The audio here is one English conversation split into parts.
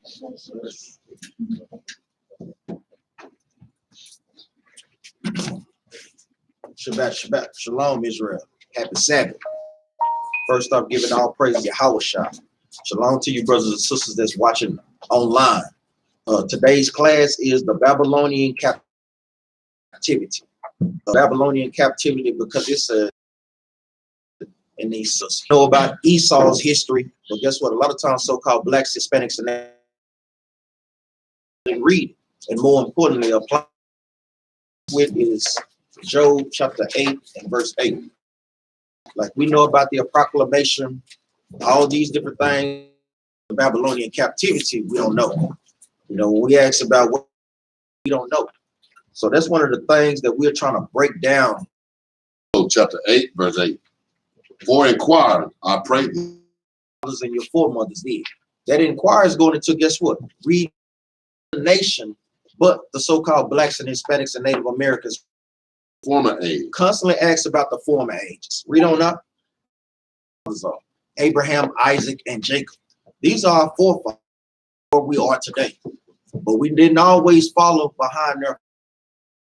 Shabbat, Shabbat, Shalom, Israel. Happy Sabbath. First off, giving all praise to Yahweh Shah. Shalom to you, brothers and sisters that's watching online. Today's class is the Babylonian Captivity. The Babylonian Captivity, because it's in these know about Esau's history, but guess what? A lot of times so-called blacks, Hispanics, and they read it. And more importantly, apply with is Job chapter 8 and verse 8. Like we know about the proclamation, all these different things, the Babylonian captivity, we don't know. You know, when we ask about what we don't know. So that's one of the things that we're trying to break down. Job chapter 8, verse 8. For inquire, I pray thee. And your foremothers did. That inquire is going into, guess what? Read the nation, but the so-called blacks and Hispanics and Native Americans Former age. Constantly asks about the former ages. Read on up. Abraham, Isaac, and Jacob. These are our forefathers where we are today. But we didn't always follow behind their.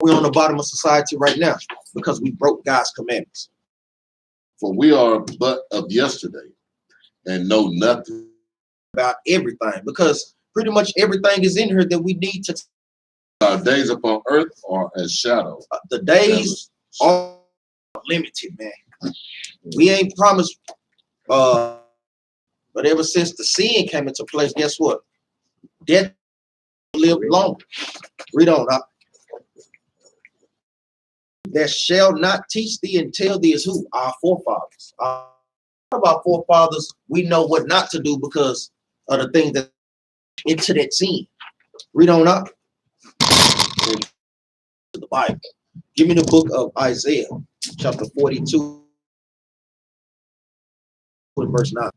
We're on the bottom of society right now because we broke God's commandments. For we are but of yesterday and know nothing about everything, because pretty much everything is in here that we need to. Our days upon earth are as shadow. The days are limited, man. We ain't promised, but ever since the sin came into place, guess what? Death lived longer. Read on up. That shall not teach thee and tell thee is who? Our forefathers. Our forefathers, we know what not to do because of the things that into that sin. Read on up. The Bible. Give me the book of Isaiah, chapter 42, verse 9.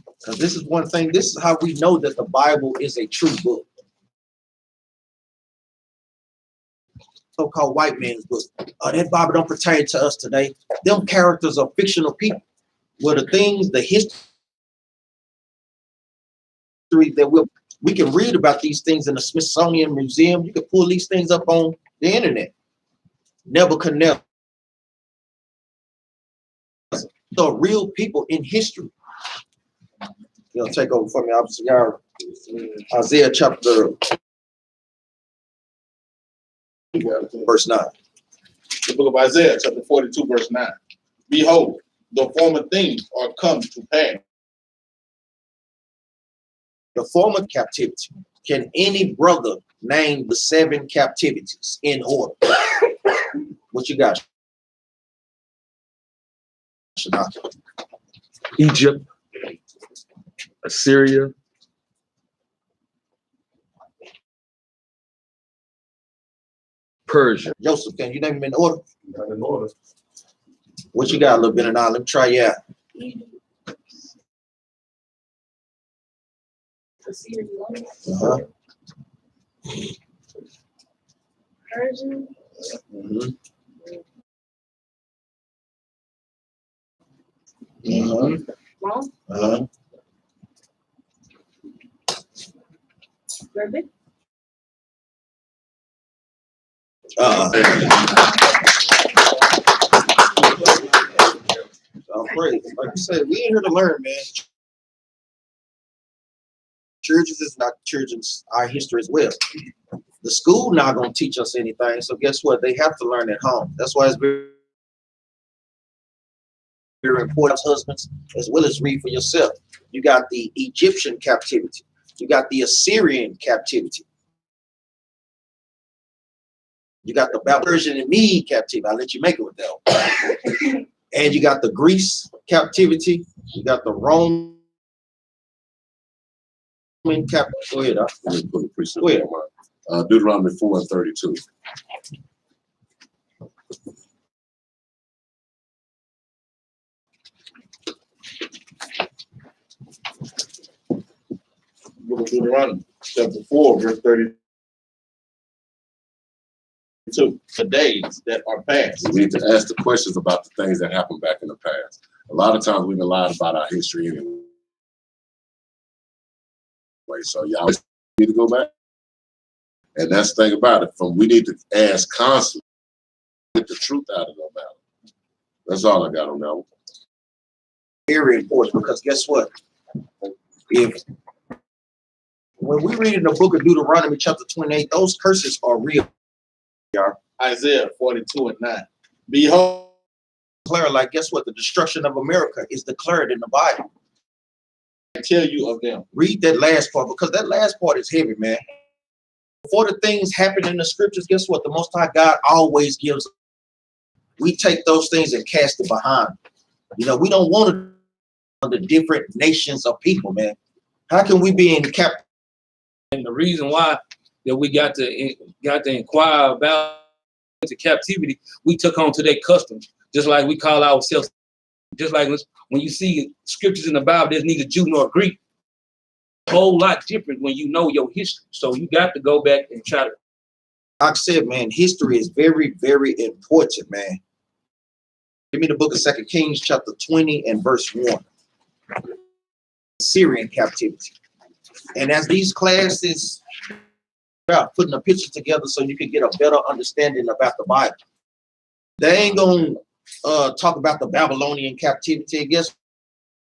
Because this is one thing, this is how we know that the Bible is a true book. So-called white man's book. That Bible don't pertain to us today. Them characters are fictional people. Where the things, the history that we can read about these things in the Smithsonian Museum. You can pull these things up on the internet. Nebuchadnezzar. The real people in history. You'll take over for me, Officer Yara. Isaiah chapter verse 9. The book of Isaiah, chapter 42, verse 9. Behold, the former things are come to pass. The former captivity. Can any brother name the 7 captivities in order? What you got? Egypt, Assyria, Persia. Joseph, can you name them in order? Not in order. What you got, a little bit of knowledge? Let me try you out. Persian. Arabic. Praise. Like you said, we ain't here to learn, man. Churches is not churches, our history as well. The school not gonna teach us anything, so guess what? They have to learn at home. That's why it's very, very important, husbands, as well as read for yourself. You got the Egyptian captivity, you got the Assyrian captivity, you got the Babylonian and Mede captivity. I'll let you make it with that one. And you got the Greece captivity, you got the Roman captivity. Go ahead, Go ahead. Deuteronomy 4 and 32. Book of Deuteronomy, chapter 4, verse 32. The days that are past. We need to ask the questions about the things that happened back in the past. A lot of times we've been lied about our history anyway. So y'all need to go back. And that's the thing about it. We need to ask constantly, get the truth out of them matter. That's all I got on that one. Very important, because guess what? When we read in the book of Deuteronomy chapter 28, those curses are real. Isaiah 42:9. Behold, Declare, like, guess what? The destruction of America is declared in the Bible. I tell you of them. Read that last part, because that last part is heavy, man. Before the things happen in the scriptures, guess what? The Most High God always gives. We take those things and cast it behind. You know, we don't want to under different nations of people, man. How can we be in captivity? And the reason why that we got to inquire about the captivity, we took on to their customs, just like we call ourselves. Just like when you see scriptures in the Bible, there's neither Jew nor Greek. A whole lot different when you know your history. So you got to go back and try to. Like I said, man, history is very, very important, man. Give me the book of 2 Kings chapter 20 and verse 1. Syrian captivity. And as these classes about putting a picture together so you can get a better understanding about the Bible. They ain't gonna talk about the Babylonian captivity. I guess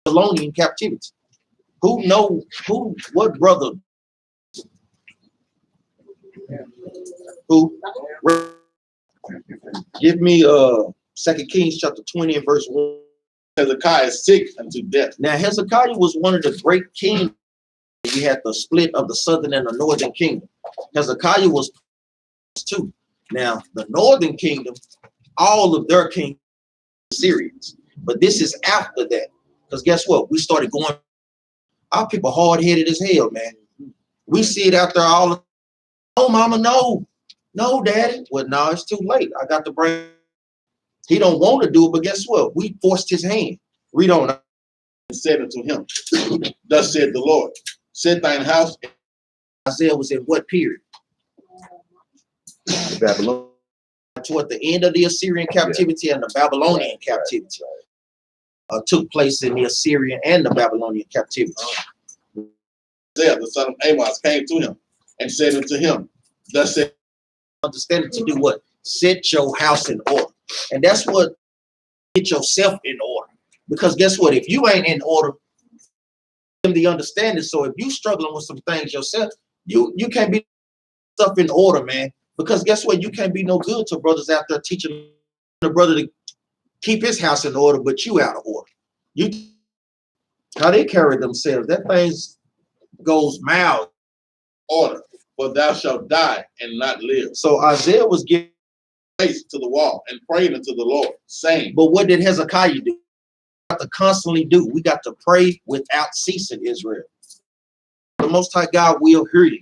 Babylonian captivity. What brother? Who? Give me 2 Kings chapter 20 and verse 1. Hezekiah is sick unto death. Now Hezekiah was one of the great kings. You had the split of the southern and the northern kingdom. Hezekiah was two. Now the northern kingdom, all of their kings were Syrians. But this is after that. Because guess what? We started going. Our people hard-headed as hell, man. We see it out there all the time. Oh, mama, no. No, daddy. Well, no, it's too late. I got to bring. He don't want to do it, but guess what? We forced his hand. Read on. And said unto him, thus said the Lord, set thine house. Isaiah was in what period? Babylon. Toward the end of the Assyrian captivity and the Babylonian captivity took place in the Assyrian and the Babylonian captivity. Isaiah, the son of Amos, came to him and said unto him, thus said. Understanding to do what? Set your house in order. And that's what, get yourself in order. Because guess what? If you ain't in order, the understanding. So if you struggling with some things yourself, you can't be stuff in order, man. Because guess what? You can't be no good to brothers out there teaching the brother to keep his house in order, but you out of order. You how they carry themselves. That thing goes mild. Order, for thou shalt die and not live. So Isaiah was giving Face to the wall and prayed unto the Lord, saying. But what did Hezekiah do? We got to constantly do. We got to pray without ceasing, Israel. The Most High God will hear you.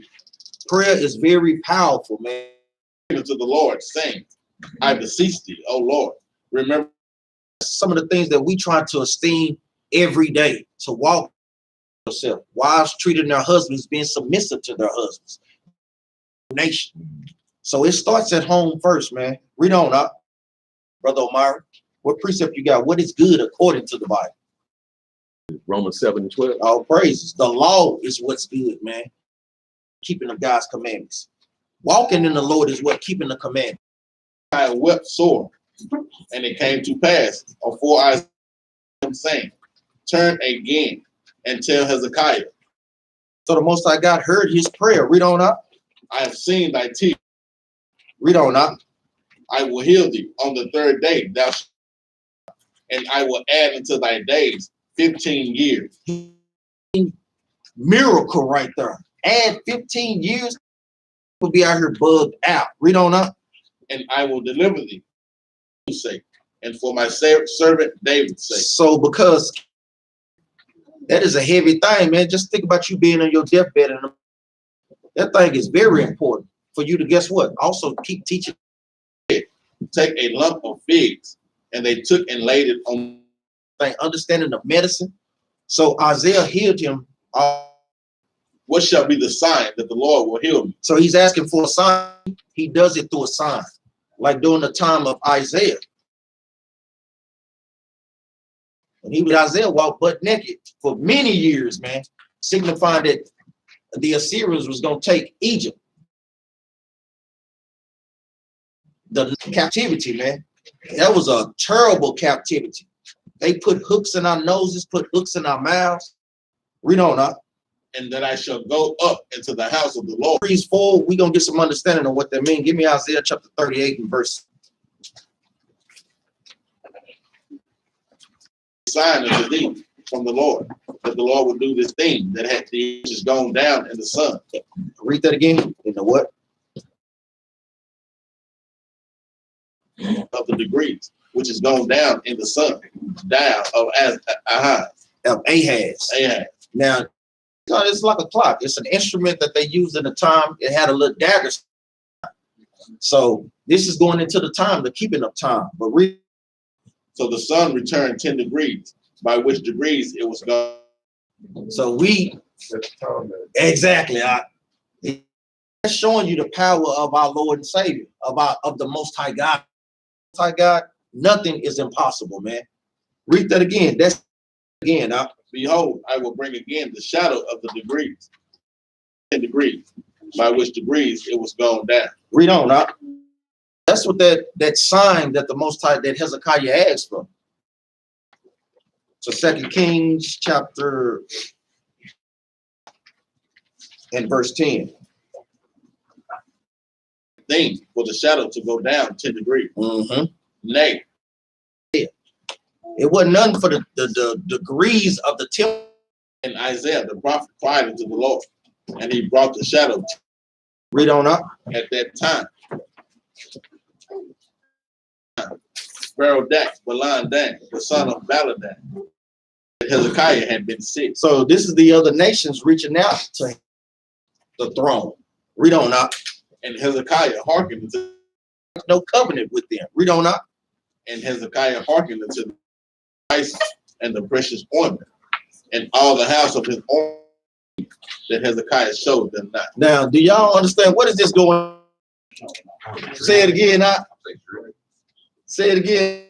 Prayer is very powerful, man. Unto the Lord, saying, I beseech thee, O Lord, remember some of the things that we try to esteem every day, to walk yourself. Wives treating their husbands, being submissive to their husbands. Nation. So it starts at home first, man. Read on up. Brother Omar, what precept you got? What is good according to the Bible? Romans 7:12. All praises. The law is what's good, man. Keeping of God's commandments. Walking in the Lord is what keeping the commandments. I wept sore, and it came to pass afore I am saying, turn again and tell Hezekiah. So the Most High God heard his prayer. Read on up. I have seen thy tears. Read on up. I will heal thee on the third day, and I will add unto thy days 15 years. Miracle right there. Add 15 years. We'll be out here bugged out. Read on up. And I will deliver thee for his sake, and for my servant David's sake. So because that is a heavy thing, man. Just think about you being on your deathbed, and that thing is very important for you to guess what? Also keep teaching. Take a lump of figs, and they took and laid it on. Understanding of medicine. So Isaiah healed him. What shall be the sign that the Lord will heal me? So he's asking for a sign. He does it through a sign, like during the time of Isaiah. And Isaiah walked butt naked for many years, man, signifying that the Assyrians was going to take Egypt. The captivity, man, that was a terrible captivity. They put hooks in our noses, put hooks in our mouths. Read on up. And that I shall go up into the house of the Lord. 3-4, we're going to get some understanding of what that means. Give me Isaiah chapter 38 and verse. Sign unto thee from the Lord, that the Lord would do this thing that had the ages gone down in the sun. Read that again. In the what? Of the degrees, which is gone down in the sun, down of Ahaz. Of Ahaz. Now, it's like a clock. It's an instrument that they used in the time. It had a little dagger. So this is going into the time, the keeping of time. But read. So the sun returned 10 degrees, by which degrees it was gone. So we exactly. It's showing you the power of our Lord and Savior, of the Most High God. Most High God, nothing is impossible, man. Read that again. That's again. Behold, I will bring again the shadow of the degrees, 10 degrees, by which degrees it was gone down. Read on. That's what that sign that the Most High, that Hezekiah asked for. So 2 Kings chapter and verse 10. Thing for the shadow to go down 10 degrees. Mm-hmm. Nay. It wasn't none for the degrees of the temple. And Isaiah the prophet cried unto the Lord, and he brought the shadow. Read on up. At that time, Babylonian, the son of Babylonian, Hezekiah had been sick. So this is the other nations reaching out to the throne. Read on up. And Hezekiah hearkened to no covenant with them. Read on up. And Hezekiah hearkened unto the price and the precious ointment, and all the house of his own that Hezekiah showed them not. Now, do y'all understand what is this going? Say it again. Say it again.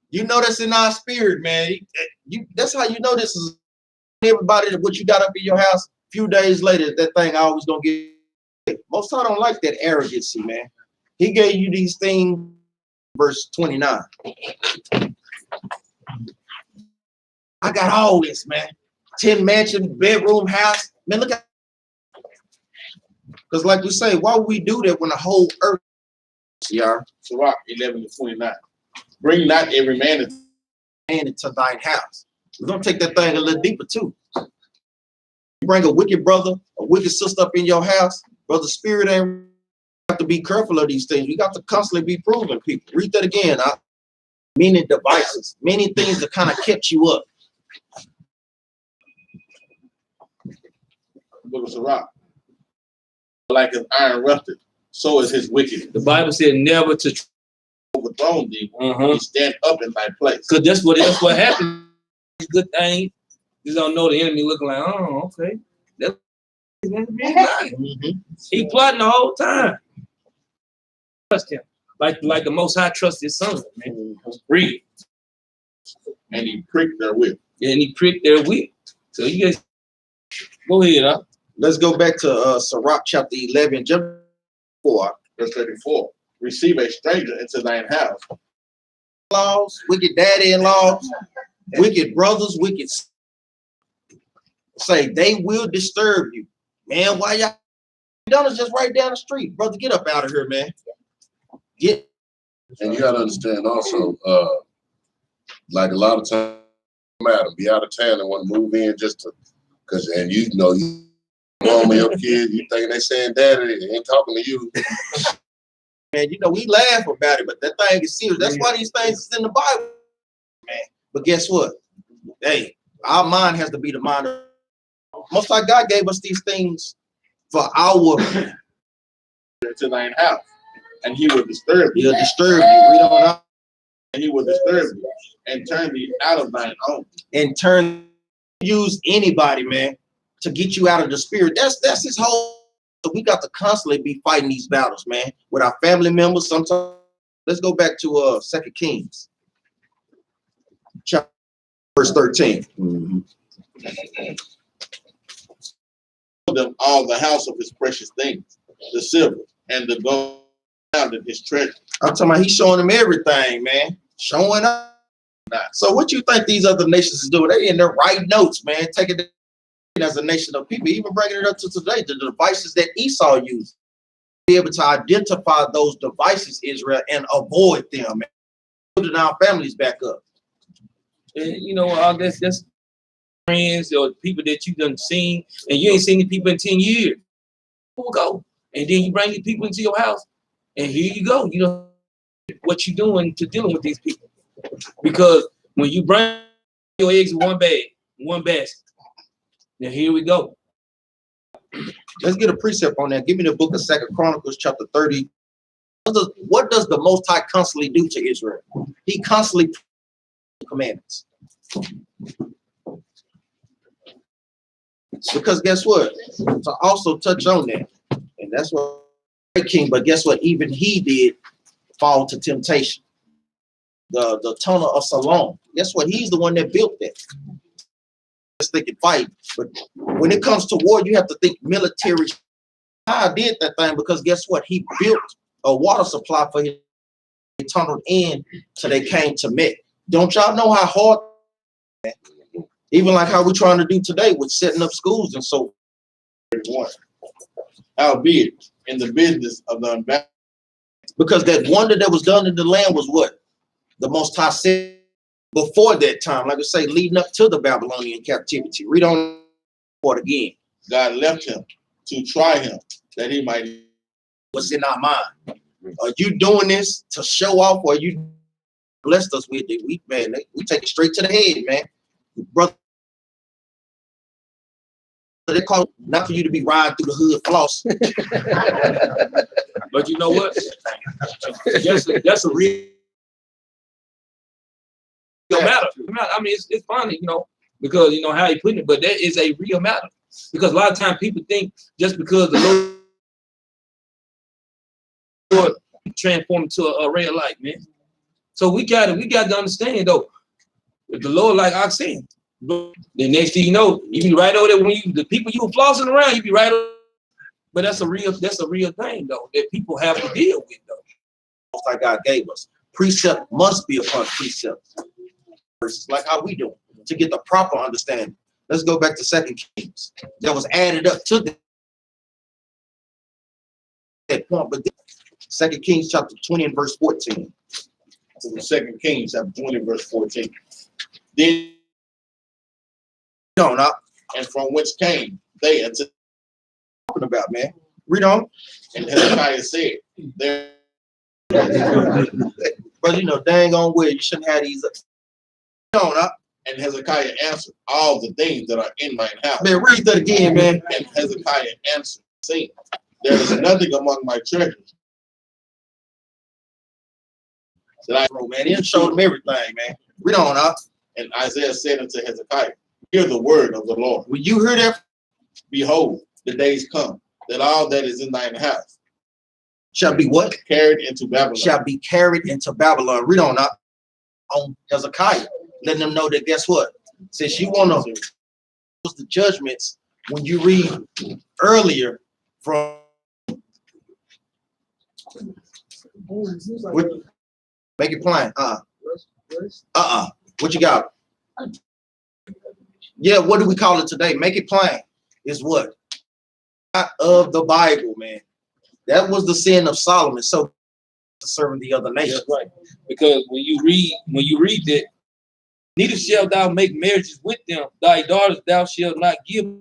You know that's in our spirit, man. That's how you know this is everybody. What you got up in your house. A few days later, that thing always gonna get. Most I don't like that arrogancy, man. He gave you these things. Verse 29. I got all this, man. 10 mansion, bedroom, house. Man, look at. Because like we say, why would we do that when the whole earth? Yeah. Sirach 11-29. Bring not every man into thine house. We're gonna take that thing a little deeper too. You bring a wicked brother, a wicked sister up in your house, brother spirit ain't. Have to be careful of these things. We got to constantly be proving people. Read that again. Many devices, many things that kind of kept you up. Book of Sirach. Like his iron rusted, so is his wickedness. The Bible said never to overthrown thee. He stand up in thy place. Because that's what happened. Good thing. You don't know the enemy looking like, oh, okay. That's he plotting the whole time. Trust him. Like the Most High trust his son, man. Read. And he pricked their whip. And he pricked their whip. So you guys go ahead, Let's go back to Sirach chapter 11, verse 34. Receive a stranger into thine house. Laws, wicked daddy-in-laws, wicked brothers, wicked. Say they will disturb you, man. Why y'all? McDonald's just right down the street, brother. Get up out of here, man. Get. And you gotta understand also, like a lot of times, matter be out of town and want to move in just to, cause and you know you mom and your kids, you think they saying daddy, they ain't talking to you. Man, you know we laugh about it, but that thing is serious. That's why these things is in the Bible, man. But guess what? Hey, our mind has to be the mind of. Most like God gave us these things for our into thine house, and he will disturb you. He'll disturb you. We don't know. And he will disturb you and turn thee out of thine own. And use anybody, man, to get you out of the spirit. That's his whole. So we got to constantly be fighting these battles, man, with our family members. Sometimes. Let's go back to 2 Kings, chapter verse 13. them all the house of his precious things, the silver and the gold found in his treasure. I'm talking about he's showing them everything, man. Showing up. So what you think these other nations is doing? They in there writing notes, man, taking it as a nation of people, even bringing it up to today, the devices that Esau used. Be able to identify those devices, Israel, and avoid them, and building our families back up. And you know, all that's friends or people that you done seen, and you ain't seen these people in 10 years. We'll go. And then you bring these people into your house, and here you go. You know what you're doing to dealing with these people. Because when you bring your eggs in one bag, one basket, now here we go. Let's get a precept on that. Give me the book of 2 Chronicles, chapter 30. What does the Most High constantly do to Israel? He constantly commandments. Because guess what? To also touch on that, and that's what king, but guess what? Even he did fall to temptation. The tunnel of SHALOM. Guess what? He's the one that built that. Just thinking fight, but when it comes to war, you have to think military. I did that thing because guess what? He built a water supply for him. They tunneled in till they came to Mecca. Don't y'all know how hard? Even like how we're trying to do today with setting up schools and so. Howbeit, in the business of the unbound, Because that wonder that was done in the land was what? The Most High said before that time, like I say, leading up to the Babylonian captivity. Read on for it again. God left him to try him, that he might. What's in our mind? Are you doing this to show off, or you blessed us with it? We take it straight to the head, man. Brother, they call it not for you to be riding through the hood floss. But you know what? That's a real matter. I mean, it's funny, you know, because you know how he putting it, but that is a real matter. Because a lot of times people think just because the Lord transformed into a ray of light, man. So we got to understand though, if the Lord like oxen, the next thing you know, you be right over there when the people you were flossing around, you be right over. But that's a real thing though that people have to deal with though. Like God gave us, precept must be upon precept. Versus like how we do it, to get the proper understanding. Let's go back to 2 Kings. That was added up to that point, but 2 Kings chapter 20 and verse 14. So the 2 Kings chapter 20 verse 14. Then Read on up. and from which came they unto Talking about, man. Read on. and Hezekiah said, there But you know, dang on well, you shouldn't have these. Read on up. and Hezekiah answered all the things that are in mine house. Man, read that again, man. And Hezekiah answered, saying, there is nothing among my treasures that I. Bro, man, he done showed them everything, man. Read on up. And Isaiah said unto Hezekiah, hear the word of the Lord. When you hear that, Behold, the days come, that all that is in thine house shall be what? carried into Babylon. Shall be carried into Babylon. Read on up. On Hezekiah, letting them know that guess what? Since you want to use the judgments, when you read earlier from make it plain. What you got? Yeah, what do we call it today? Make it plain. Is what? Not of the Bible, man. That was the sin of Solomon. So serving the other nations. That's right. Because when you read that, neither shalt thou make marriages with them, thy daughters thou shalt not give.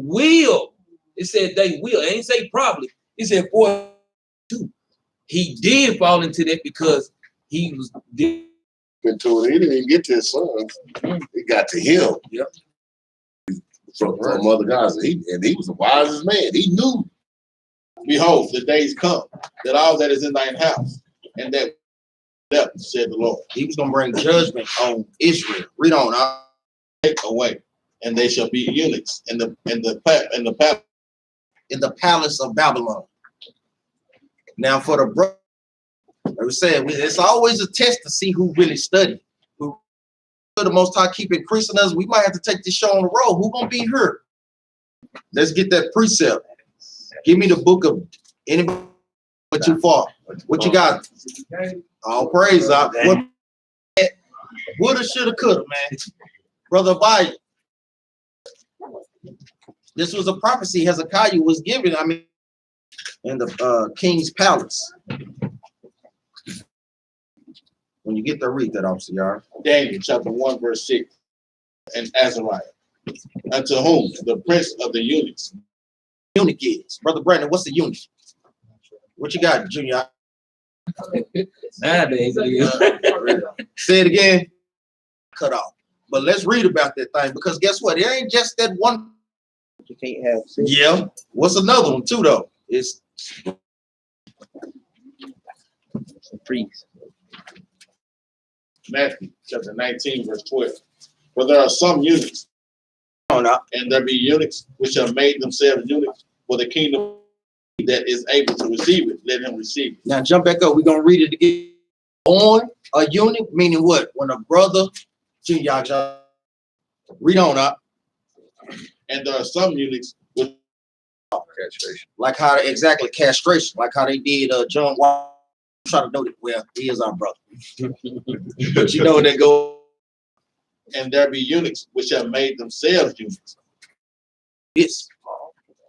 Will. It said they will. It ain't say probably. It said for two. He did fall into that because he was Into it. He didn't even get to his sons. It got to him. Yep. From other guys. And he was the wisest man. He knew. Behold, the days come, that all that is in thine house, and that said the Lord. He was gonna bring judgment on Israel. Read on. Take away, and they shall be eunuchs in the palace of Babylon. Now for the brother, like we said, it's always a test to see who really studied. Who the Most High keep increasing us. We might have to take this show on the road. Who gonna be here? Let's get that precept. Give me the book of anybody but you far. What you got? All praise out. What woulda, shoulda, coulda, man. Brother Abaya. This was a prophecy Hezekiah was given, I mean, in the king's palace. When you get to read that, officer, y'all. Daniel chapter 1, verse 6. And Azariah, unto whom the prince of the eunuchs. Eunuch is. Brother Brandon, what's the eunuch? What you got, Junior? Nowadays, Say it again. Cut off. But let's read about that thing, because guess what? It ain't just that one. You can't have sex. Yeah. What's another one too, though? It's Priest. Matthew chapter 19, verse 12. For there are some eunuchs, and there be eunuchs which have made themselves eunuchs for the kingdom. That is able to receive it, let him receive it. now jump back up. We're gonna read it again. On a eunuch, meaning what? When a brother, Junior, read on up. And there are some eunuchs which Castration. Like how exactly castration, like how they did John Wall. Try to know that well, he is our brother. But you know they go. and there be eunuchs which have made themselves eunuchs. Yes,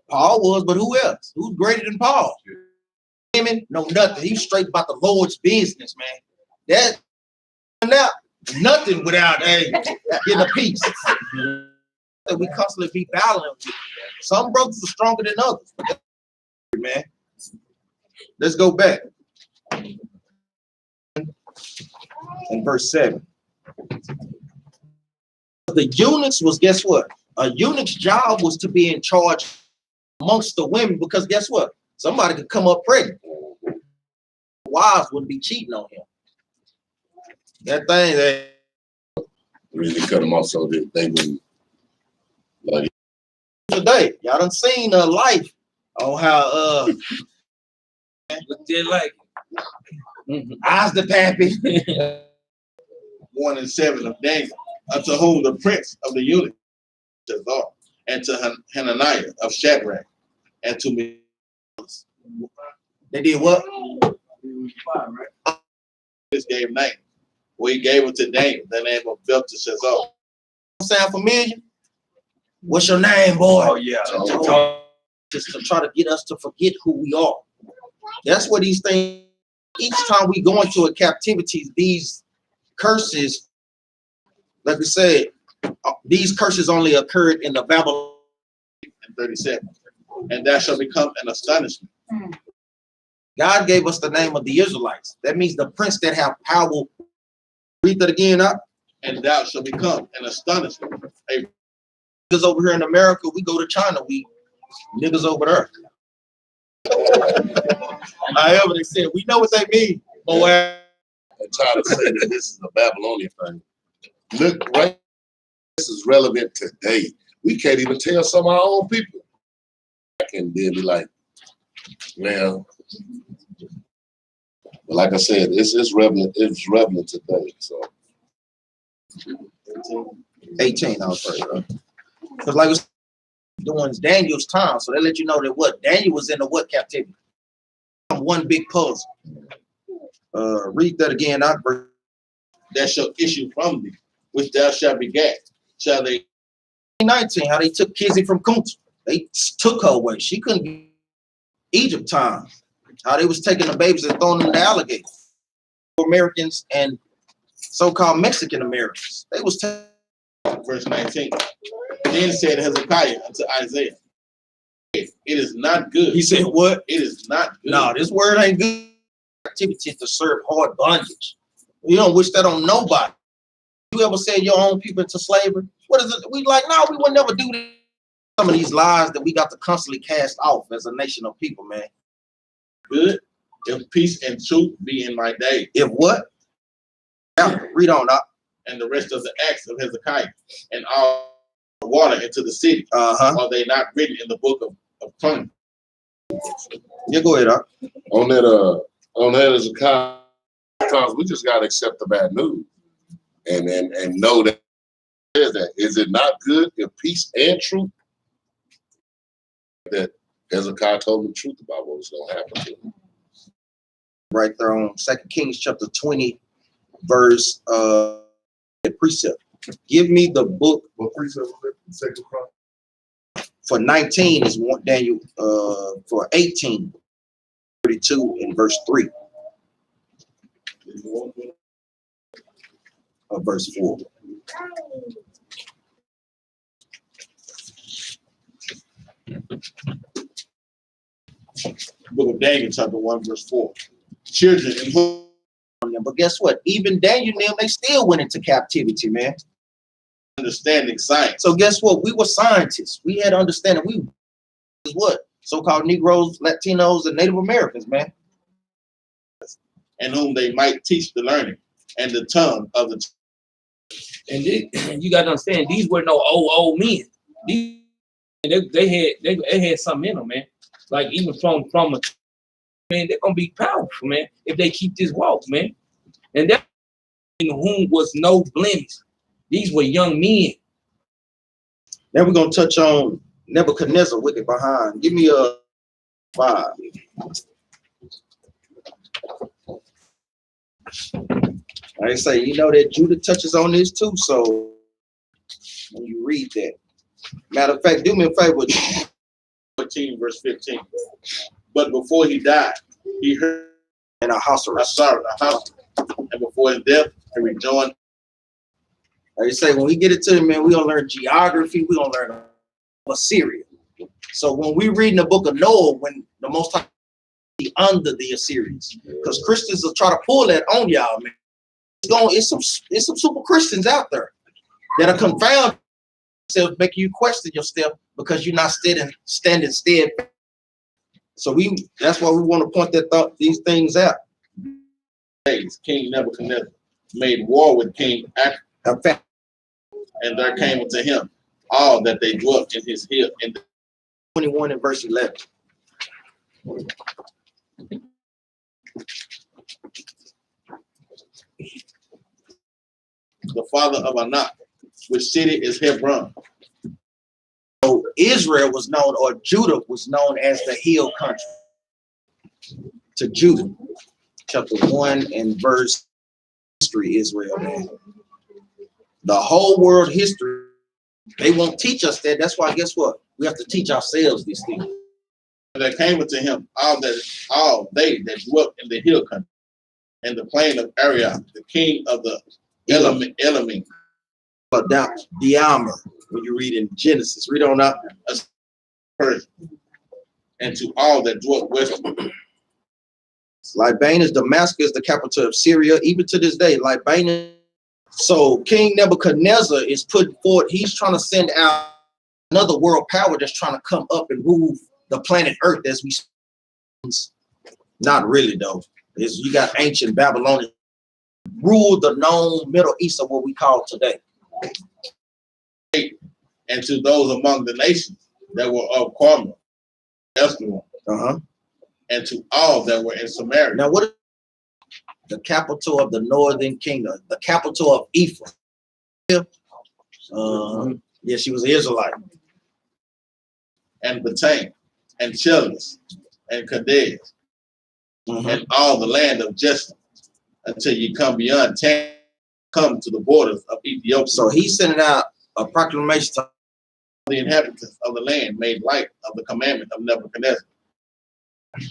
Paul was, but who else? Who's greater than Paul? Women, no nothing. He's straight about the Lord's business, man. That nothing without getting a piece. That we constantly be battling with. Some brothers are stronger than others, man. Let's go back. In verse 7. The eunuchs was, guess what? A eunuch's job was to be in charge amongst the women, because guess what? Somebody could come up pregnant. Wives wouldn't be cheating on him. That thing that Really cut them off so that they wouldn't. Like, today, y'all done seen life on how look just like eyes the pappy. 1 and 7 of Daniel, unto whom the prince of the eunuchs, and to Hananiah of Shadrach, and to me. They did what? This gave name. Well, he gave it to Daniel, the name of Belteshazzar. Sound familiar? What's your name, boy? Oh, yeah. Just to try to get us to forget who we are. That's what these things. Each time we go into a captivity, these curses, like we said, these curses only occurred in the Babylonian 37. And that shall become an astonishment. God gave us the name of the Israelites. That means the prince that have power. Read that again up. And thou shall become an astonishment. Niggas over here in America, we go to China, we niggas over there. However, they said, we know what they mean. But where I'm trying to say that this is a Babylonian thing. Look, right? This is relevant today. We can't even tell some of our own people. I can then be like, well, but like I said, it's relevant. It's relevant today. So 18, I was right. Because like it's doing Daniel's time, so they let you know that what Daniel was in the what captivity? One big puzzle. Read that again. That shall issue from thee, which thou shalt begat. Shall they 19, how they took Kizzy from Kunta. They took her away. She couldn't be Egypt time. How they was taking the babies and throwing them in the alligators. Americans and so-called Mexican Americans. They was verse 19. Then said Hezekiah unto Isaiah, it is not good. He said, what? It is not good. No, this word ain't good. Activity to serve hard bondage. You don't wish that on nobody. You ever send your own people into slavery? What is it? We like, no, we would never do that. Some of these lies that we got to constantly cast off as a nation of people, man. Good. If peace and truth be in my day. If what? Yeah, read on up. And the rest of the acts of Hezekiah and all the water into the city. Are they not written in the book of Chronicles? Yeah, go ahead, up. on that as a con, because we just gotta accept the bad news and know that is it not good if peace and truth that Hezekiah told him the truth about what was going to happen to him. Right there on 2 Kings chapter 20, verse precept. Give me the book. What precept was it? Second Chronicles? For 19 is one Daniel, for 18, 32 and verse 3. Verse 4. Book of Daniel, chapter 1, verse 4. Children in whom, But guess what? Even Daniel and them, they still went into captivity, man. understanding science, So guess what? We were scientists. We had understanding. We was what? So-called Negroes, Latinos, and Native Americans, man. and whom they might teach the learning and the tongue of the And you got to understand, these were no old men. These, they had something in them, man. Like even from a man, they're gonna be powerful, man, if they keep this walk, man. And that in whom was no blemish. These were young men. Now we're gonna touch on Nebuchadnezzar, wicked behind. Give me a 5. I say, you know that Judah touches on this too. So when you read that, matter of fact, do me a favor. 14, verse 15. But before he died, he heard And a house a arrest. sorrow, a house, and before his death, he rejoined. Like I say, when we get it to them, man, we gonna learn geography. We gonna learn Assyria. So when we read in the book of Noah, when the Most High be under the Assyrians, because Christians will try to pull that on y'all, man. It's some super Christians out there that are confounded themselves, making you question yourself because you're not standing stead. So that's why we want to point these things out. King Nebuchadnezzar made war with King Ak, and there came unto him all that they dwelt in his hill. In 21 and verse 11. the father of Anak, which city is Hebron. So Israel was known, or Judah was known as the hill country. To Judah, chapter 1 and verse history, Israel, man. The whole world history, they won't teach us that. That's why, guess what? We have to teach ourselves these things. And there came unto him all they that dwelt in the hill country, and the plain of Ariel, the king of the Elamim. Diamer, when you read in Genesis, read on up. And to all that dwelt westward. Libanus, Damascus, the capital of Syria, even to this day, Libanus. So King Nebuchadnezzar is putting forth, he's trying to send out another world power that's trying to come up and move the planet Earth as we speak. Not really, though. You got ancient Babylonian ruled the known Middle East of what we call today. And to those among the nations that were of Carmel, Esdras, and to all that were in Samaria. Now, what is the capital of the northern kingdom? The capital of Ephraim. Yeah, she was an Israelite. And Batam, and Chelis, and Kadesh, and all the land of Jesse, until you come beyond Tam, come to the borders of Ethiopia. So he's sending out a proclamation to the inhabitants of the land made light of the commandment of Nebuchadnezzar.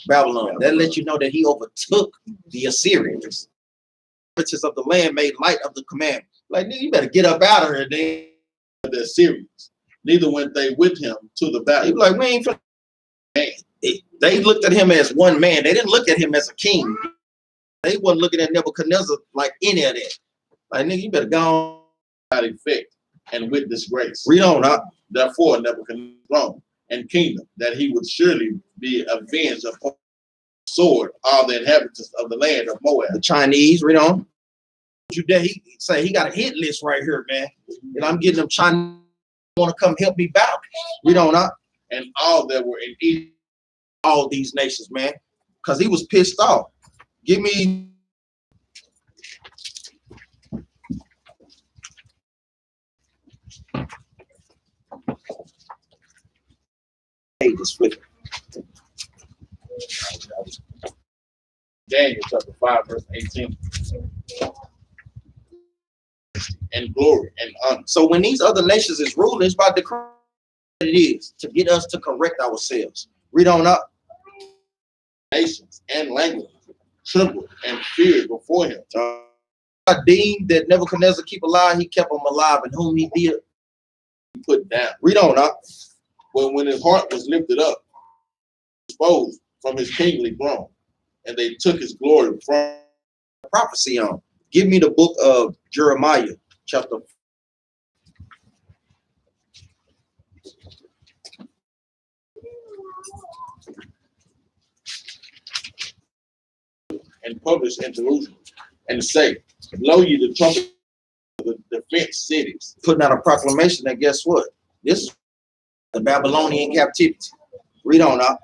Babylon. That lets you know that he overtook the Assyrians. The inhabitants of the land made light of the commandment. Like, you better get up out of here, then. The Assyrians, neither went they with him to the battle. He was like, we ain't man. They looked at him as one man. They didn't look at him as a king. They wasn't looking at Nebuchadnezzar like any of that. Like, nigga, you better go on. Without effect and with disgrace. Read on up. Therefore, Nebuchadnezzar's throne and kingdom, that he would surely be avenged upon the sword all the inhabitants of the land of Moab. The Chinese, read on. He say he got a hit list right here, man. And I'm getting them Chinese want to come help me back. Read on up. And all that were in Egypt. All these nations, man. Because he was pissed off. Give me read this with me. Daniel chapter 5, verse 18. And glory and honor. So when these other nations is ruling, it's by decree. It is to get us to correct ourselves. Read on up. Nations and languages trembled and feared before him. God deemed that Nebuchadnezzar keep alive, he kept him alive, and whom he did Put down. read on up. When his heart was lifted up, exposed from his kingly throne, and they took his glory from Prophecy on. Give me the book of Jeremiah, chapter. and published in Jerusalem, and say, blow ye the trumpet of the defense cities. Putting out a proclamation that guess what? This is the Babylonian captivity. Read on up.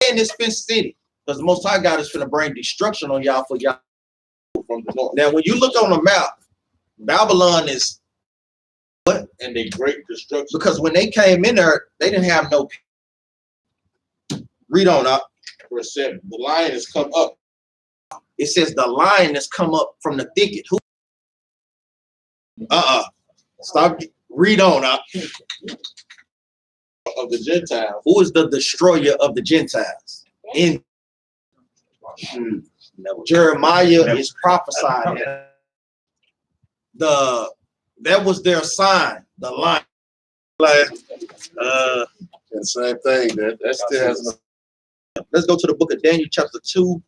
In this fenced city, because the Most High God is finna bring destruction on y'all for y'all From the north, Now, when you look on the map, Babylon is what? and they great destruction. Because when they came in there, they didn't have no. Read on up. Verse 7, the lion has come up. It says the lion has come up from the thicket. Who? Stop. Read on up. Of the Gentiles, Who is the destroyer of the Gentiles? In Jeremiah is prophesying that was their sign, the lion. And same thing, that still has no. Let's go to the book of Daniel, chapter 2,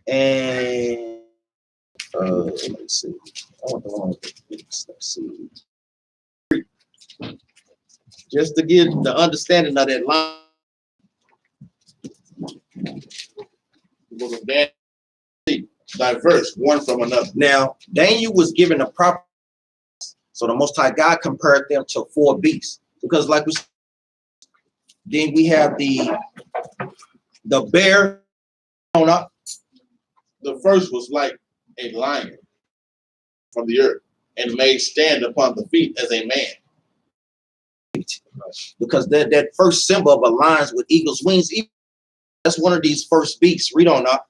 and let's see. I want the wrong. Let's see. Just to get the understanding of that line. the book of Daniel, diverse one from another. Now, Daniel was given a proper, so the Most High God compared them to 4 beasts. Because like we said, then we have the bear on up. The first was like a lion from the earth, and made stand upon the feet as a man. Because that first symbol of a lion with eagle's wings, that's one of these first beasts. Read on up.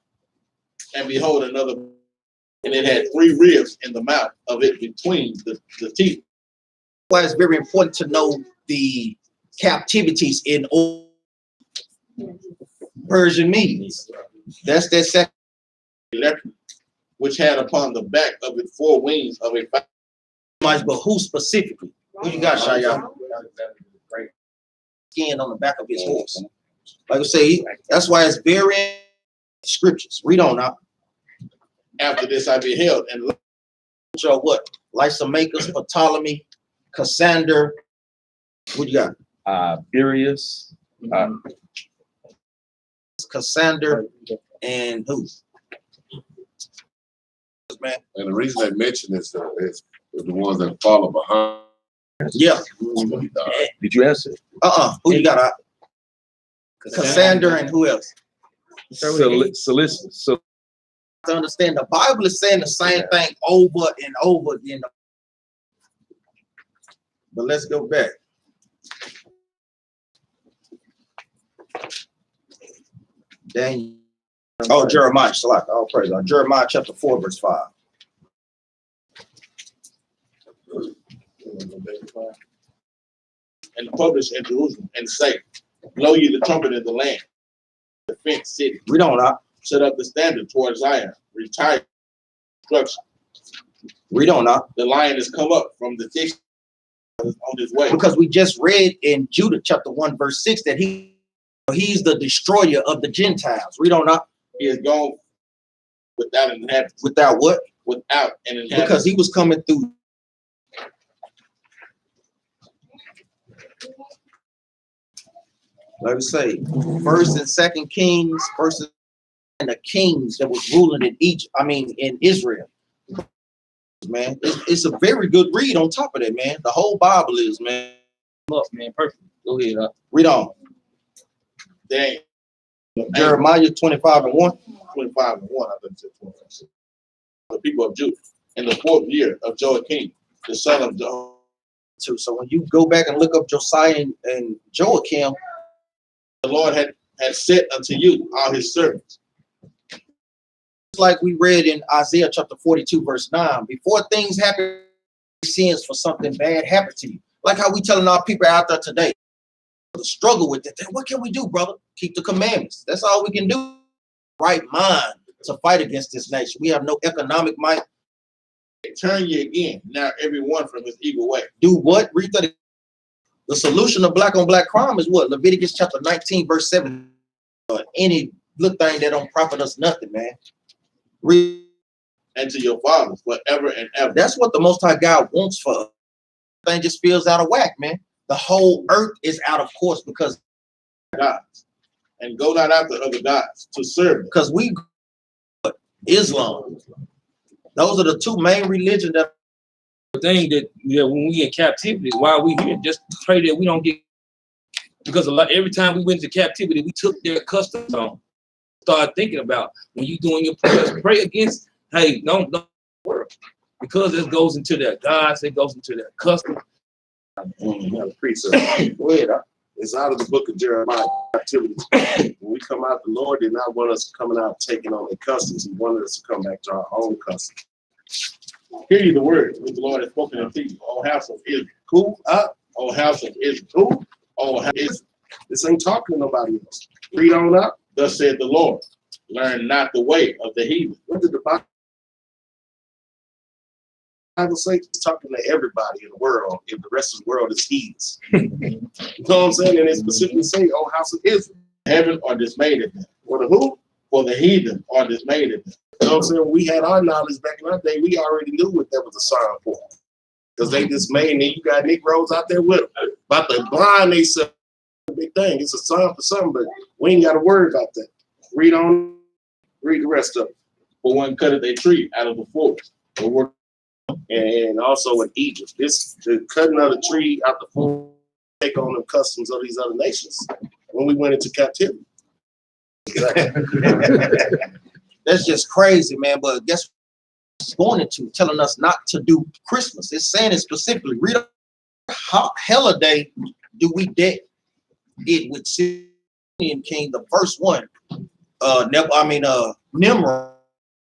And behold, another, and it had 3 ribs in the mouth of it between the teeth. Why it's very important to know the captivities in old Persian Medes. That's that second. Leopard, which had upon the back of it 4 wings of a falcon. But who specifically? Who you got, Shaya? Skin on the back of his horse. Like I say, that's why it's very in scriptures. Read on now. After this I beheld, and So what? Lysimachus, Ptolemy, Cassander. What you got? Darius. Cassander and who? Man. And the reason they mention is the ones that follow behind. Yeah. Did you answer? Who you got? Cassander and who else? Solicit. So To understand, the Bible is saying the same thing over and over again. But let's go back. Daniel. Oh, Jeremiah. All praise. Jeremiah chapter 4, verse 5. and publish in Jerusalem, and say, blow ye the trumpet in the land, the fenced city. We don't know. Set up the standard towards Zion, retire destruction. We don't know. The lion has come up from the thick on his way. Because we just read in Judah chapter 1, verse 6 that he's the destroyer of the Gentiles. We don't know. He has gone without an inhabitant. Without what? Without an inhabitant. Because he was coming through. Like we say, First and Second Kings, first and the kings that was ruling in Egypt. I mean, in Israel. Man, it's a very good read. On top of that, man, the whole Bible is, man. Look, man, perfect. Go ahead. Read on. Dang. Jeremiah 25 and 1. 25 and 1, I think it said 25. The people of Judah in the 4th year of Joachim, the son of too. So when you go back and look up Josiah and Joachim, the Lord had set unto you all his servants. like we read in Isaiah chapter 42, verse 9, before things happen, sins for something bad happen to you. Like how we telling our people out there today, the struggle with it. What can we do, brother? Keep the commandments. That's all we can do. Right mind to fight against this nation. We have no economic might. Turn ye again, now everyone from his evil way. Do what? Read that. The solution of black on black crime is what? Leviticus chapter 19, verse 7. Any little thing that don't profit us nothing, man. Read. And to your fathers forever and ever. That's what the Most High God wants for us. Thing just feels out of whack, man. The whole earth is out of course because gods, and go not after other gods to serve them. Because we Islam. Those are the two main religions that The thing that when we in captivity, why we here, just pray that we don't get, because a lot every time we went to captivity, we took their customs on. Start thinking about when you doing your prayers, pray against, hey, don't work. Because it goes into their gods, it goes into their customs. Precept. Go ahead. It's out of the book of Jeremiah, captivity. When we come out, the Lord did not want us coming out taking on the customs. He wanted us to come back to our own customs. Hear ye the word which the Lord has spoken unto you, O house of Israel. Who? O house of Israel. Who? O house of Israel. This ain't talking to nobody else. Read on up. Thus said the Lord, learn not the way of the heathen. What did the Bible say? It's talking to everybody in the world if the rest of the world is heathens. You know what I'm saying? And it specifically say, oh, house of Israel. Heaven are dismayed at them. For the who? For the heathen are dismayed at them. You know what I'm saying? When we had our knowledge back in our day, we already knew what that was a sign for. Because they dismayed, and then you got Negroes out there with them. About to blind themselves. Big thing. It's a sign for something, but we ain't got to worry about that. Read on. Read the rest of it. For one cutteth a tree out of the forest. And also in Egypt, the cutting of the tree out the forest take on the customs of these other nations when we went into captivity. that's just crazy, man. But guess what it's going into? Telling us not to do Christmas. It's saying it specifically. Read how holiday do we deck it with Syrian king, the first one. Nimrod.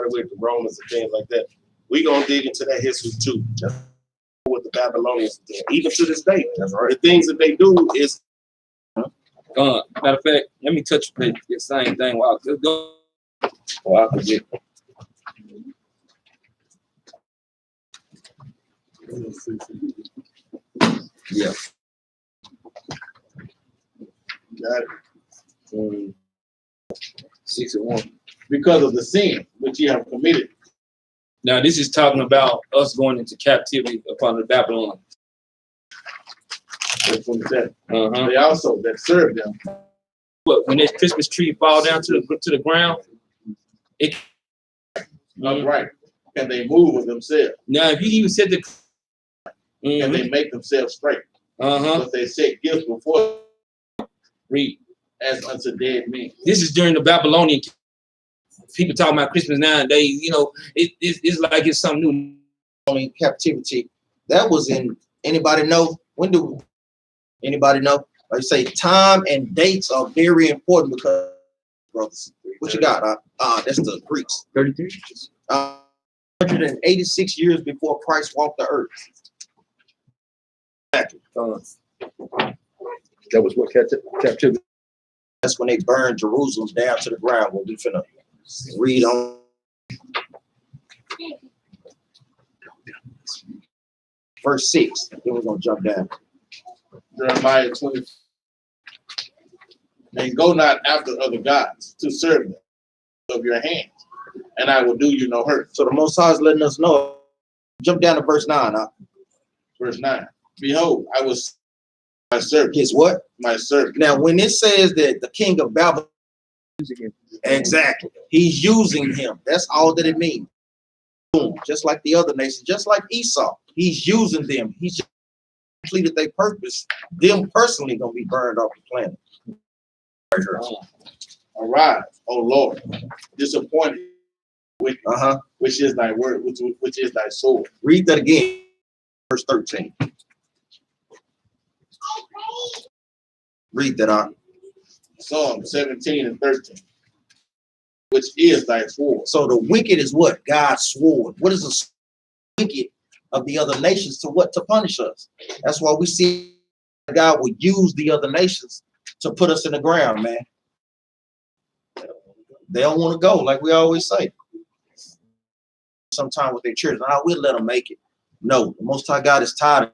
With the Romans and things like that. We gonna dig into that history too. What the Babylonians did. Even to this day. That's right. The things that they do is Matter of fact, let me touch the same thing while I go. Or I forget. Yeah. Got it. 61. Because of the sin which ye have committed. Now this is talking about us going into captivity upon the Babylon. Verse 27. Uh-huh. They also that serve them. But when that Christmas tree fall down to the ground, it Upright. Can they move of themselves? now if you even said the Can they make themselves straight? But they set gifts before read as unto dead men. this is during the Babylonian. People talking about Christmas nowadays, you know, it's like it's something new. Babylonian captivity. That was in, anybody know? When do anybody know? Like I say, time and dates are very important because, brothers, what you got? That's the Greeks. 33. 186 years before Christ walked the earth. That was what captivity. That's when they burned Jerusalem down to the ground. When we finna read on. Verse 6. Then we're gonna jump down. Jeremiah 20. And go not after other gods to serve them of your hands, and I will do you no hurt. So the Most High is letting us know. Jump down to verse 9. Verse 9. Behold, I was my servant. His what? My servant. Now, when it says that the king of Babylon, exactly, he's using him. That's all that it means. Boom. Just like the other nations, just like Esau, he's using them. He's just completed their purpose. Them personally gonna be burned off the planet. Arise, O Lord, disappointed, which is thy word, which is thy sword. Read that again. Verse 13. Read that out. Psalm 17 and 13, which is thy sword. So the wicked is what? God's sword. What is the wicked of the other nations to what? To punish us. That's why we see God would use the other nations to put us in the ground, man. They don't want to go, like we always say. Sometime with their children, we'll let them make it. No, the Most High God is tired of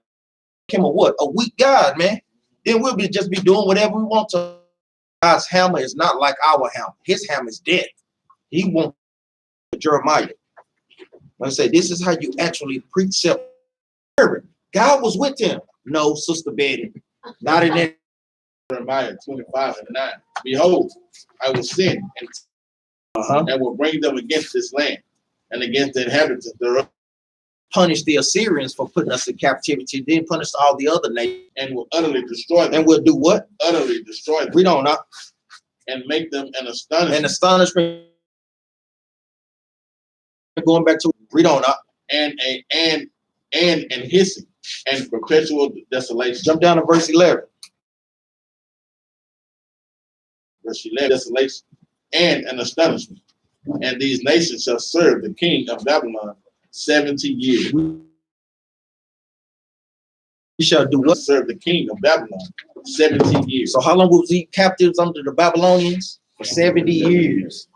him or what? A weak God, man. Then we'll just be doing whatever we want to. God's hammer is not like our hammer. His hammer is dead. He won't. Jeremiah. Like I say, this is how you actually precept. God was with him. No, Sister Betty. Not in that. Jeremiah 25 and 9. Behold, I will send and will bring them against this land and against the inhabitants thereof. Punish the Assyrians for putting us in captivity, then punish all the other nations. And will utterly destroy them. And we'll do what? Utterly destroy them. We don't know. And make them an astonishment. An astonishment. Going back to read on up. And hissing and perpetual desolation. Jump down to verse 11. Verse 11, desolation and an astonishment. And these nations shall serve the king of Babylon 70 years. He shall do what? Serve the king of Babylon 70 years. So how long was he captives under the Babylonians? For 70 years.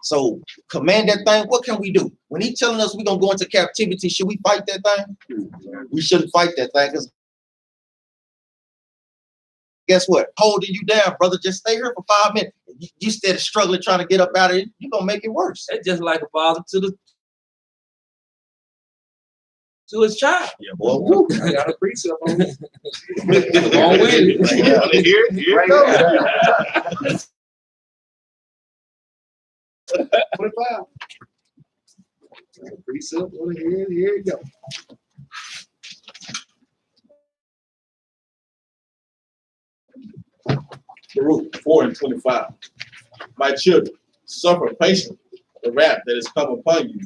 So command that thing. What can we do? When he's telling us we're going to go into captivity, should we fight that thing? We shouldn't fight that thing, because guess what? Holding you down, brother. Just stay here for 5 minutes. You instead of struggling trying to get up out of it, you're going to make it worse. That's just like a father to his child. Yeah, boy. I got a precept on it. Long way. Here it goes. 25. Precept on it. Here you go. Baruch 4 and 25. My children, suffer patiently the wrath that is come upon you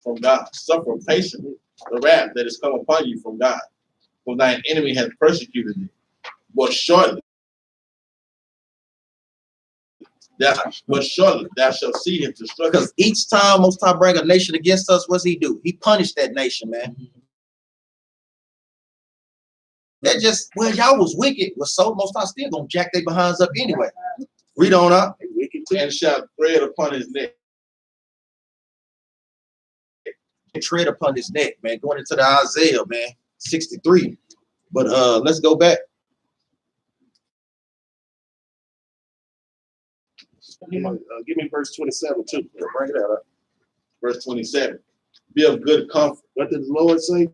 from God. Suffer patiently the wrath that is come upon you from God. For thine enemy hath persecuted thee. But shortly thou shalt see his destruction. Because each time Most High bring a nation against us, what's he do? He punished that nation, man. That just, well, y'all was wicked. Well, so Most High still gonna jack their behinds up anyway. Read on up. And shall tread upon his neck. Tread upon his neck, man. Going into the Isaiah, man, 63. But let's go back. Give me verse 27 too. Bring it out. Verse 27. Be of good comfort. What did the Lord say?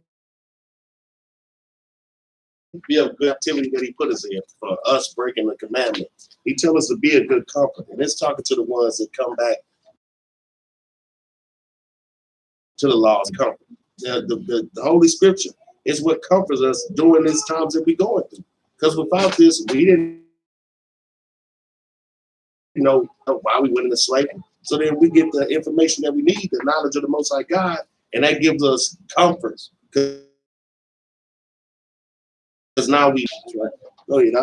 Be of good Activity that he put us in for us breaking the commandment. He tells us to be a good comfort. And it's talking to the ones that come back to the laws of comfort. The Holy Scripture is what comforts us during these times that we're going through. Because without this, we didn't know why we went into slavery. So then we get the information that we need, the knowledge of the Most High God, and that gives us comfort. Because now we, right? Go ahead,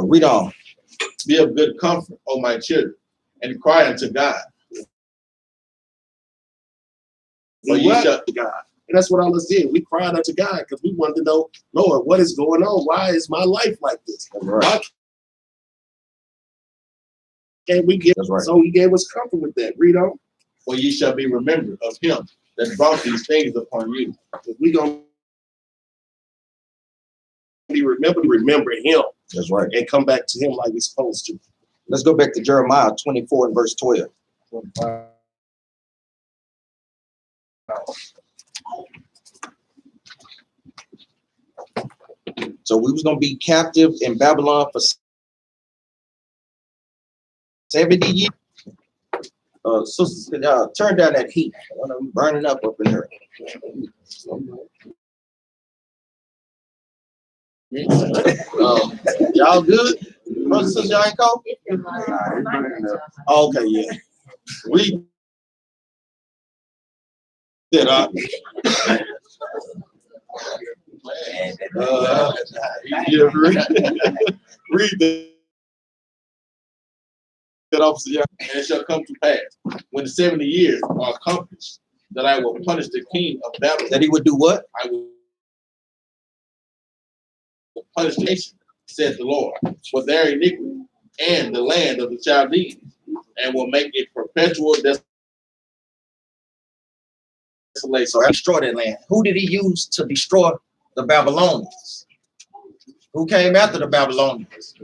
Read on. Be of good comfort, O my children, and cry unto God. For ye shall to God. And that's what all us did. We cried unto God because we wanted to know, Lord, what is going on? Why is my life like this? Right. Why can't we get? That's right. So he gave us comfort with that. Read on. For ye shall be remembered of him that brought these things upon you. If we gonna remember him. That's right. And come back to him like we're supposed to. Let's go back to Jeremiah 24 and verse 12. So we was gonna be captive in Babylon for 70 years. Sisters, turn down that heat. I'm burning up in here. Y'all good? Brothers and sisters, y'all ain't cold? Okay, yeah. Read that up. You read that officer, yeah, and it shall come to pass when the 70 years are accomplished that I will punish the king of Babylon. That he would do what? I will punish the nation, said the Lord, for their iniquity and the land of the Chaldeans, and will make it perpetual desolation. So destroy that land. Who did he use to destroy the Babylonians? Who came after the Babylonians?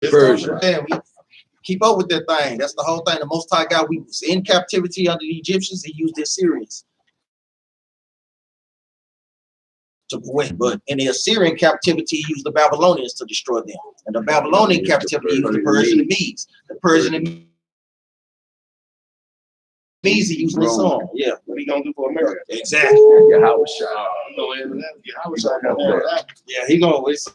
Persia. Man, we keep up with that thing. That's the whole thing. The Most High God, we was in captivity under the Egyptians. He used the Assyrians to win. But in the Assyrian captivity, he used the Babylonians to destroy them. And the Babylonian captivity, he used the Persian and Medes. The Persian and Medes, he used the song. Yeah. What are you gonna do for America? Exactly. Yahweh Shah. Yeah, he gonna always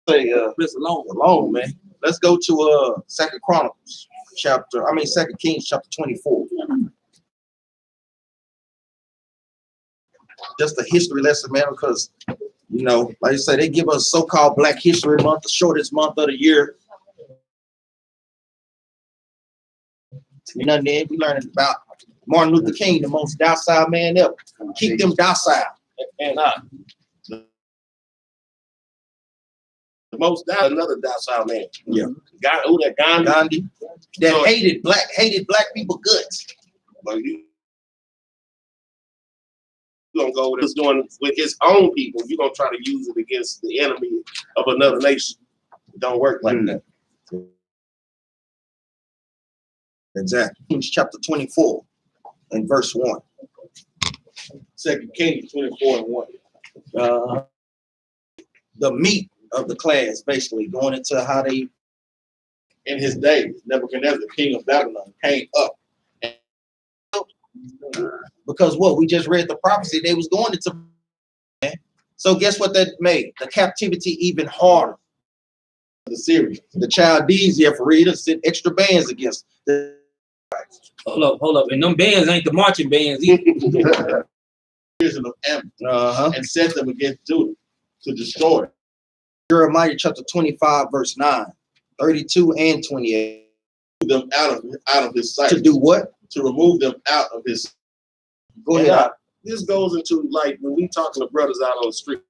say alone, man. Let's go to Second Kings chapter 24. Just a history lesson, man, because you know, like I say, they give us so-called Black History Month, the shortest month of the year. Nothing there. We learning about Martin Luther King, the most docile man ever. Keep them docile. And The most another docile man. Yeah. Who that Gandhi, that hated black people guts. But you gonna go with doing with his own people. You're gonna try to use it against the enemy of another nation. It don't work like that. Exactly. Kings chapter 24 and verse 1. 2 Kings 24 and 1. The meat of the class, basically, going into how they. In his days, Nebuchadnezzar, the king of Babylon, came up. Because what? We just read the prophecy. They was going into. So guess what that made? The captivity even harder. The Syrians. The Chaldees, yeah, for reading, sent extra bands against the. Hold up. And them bands ain't the marching bands either. Of Ammon, and set them against Judah to destroy it. Jeremiah chapter 25, verse 9, 32 and 28. Them out of his sight. To do what? To remove them out of his. Go ahead. This goes into like when we talking to brothers out on the street.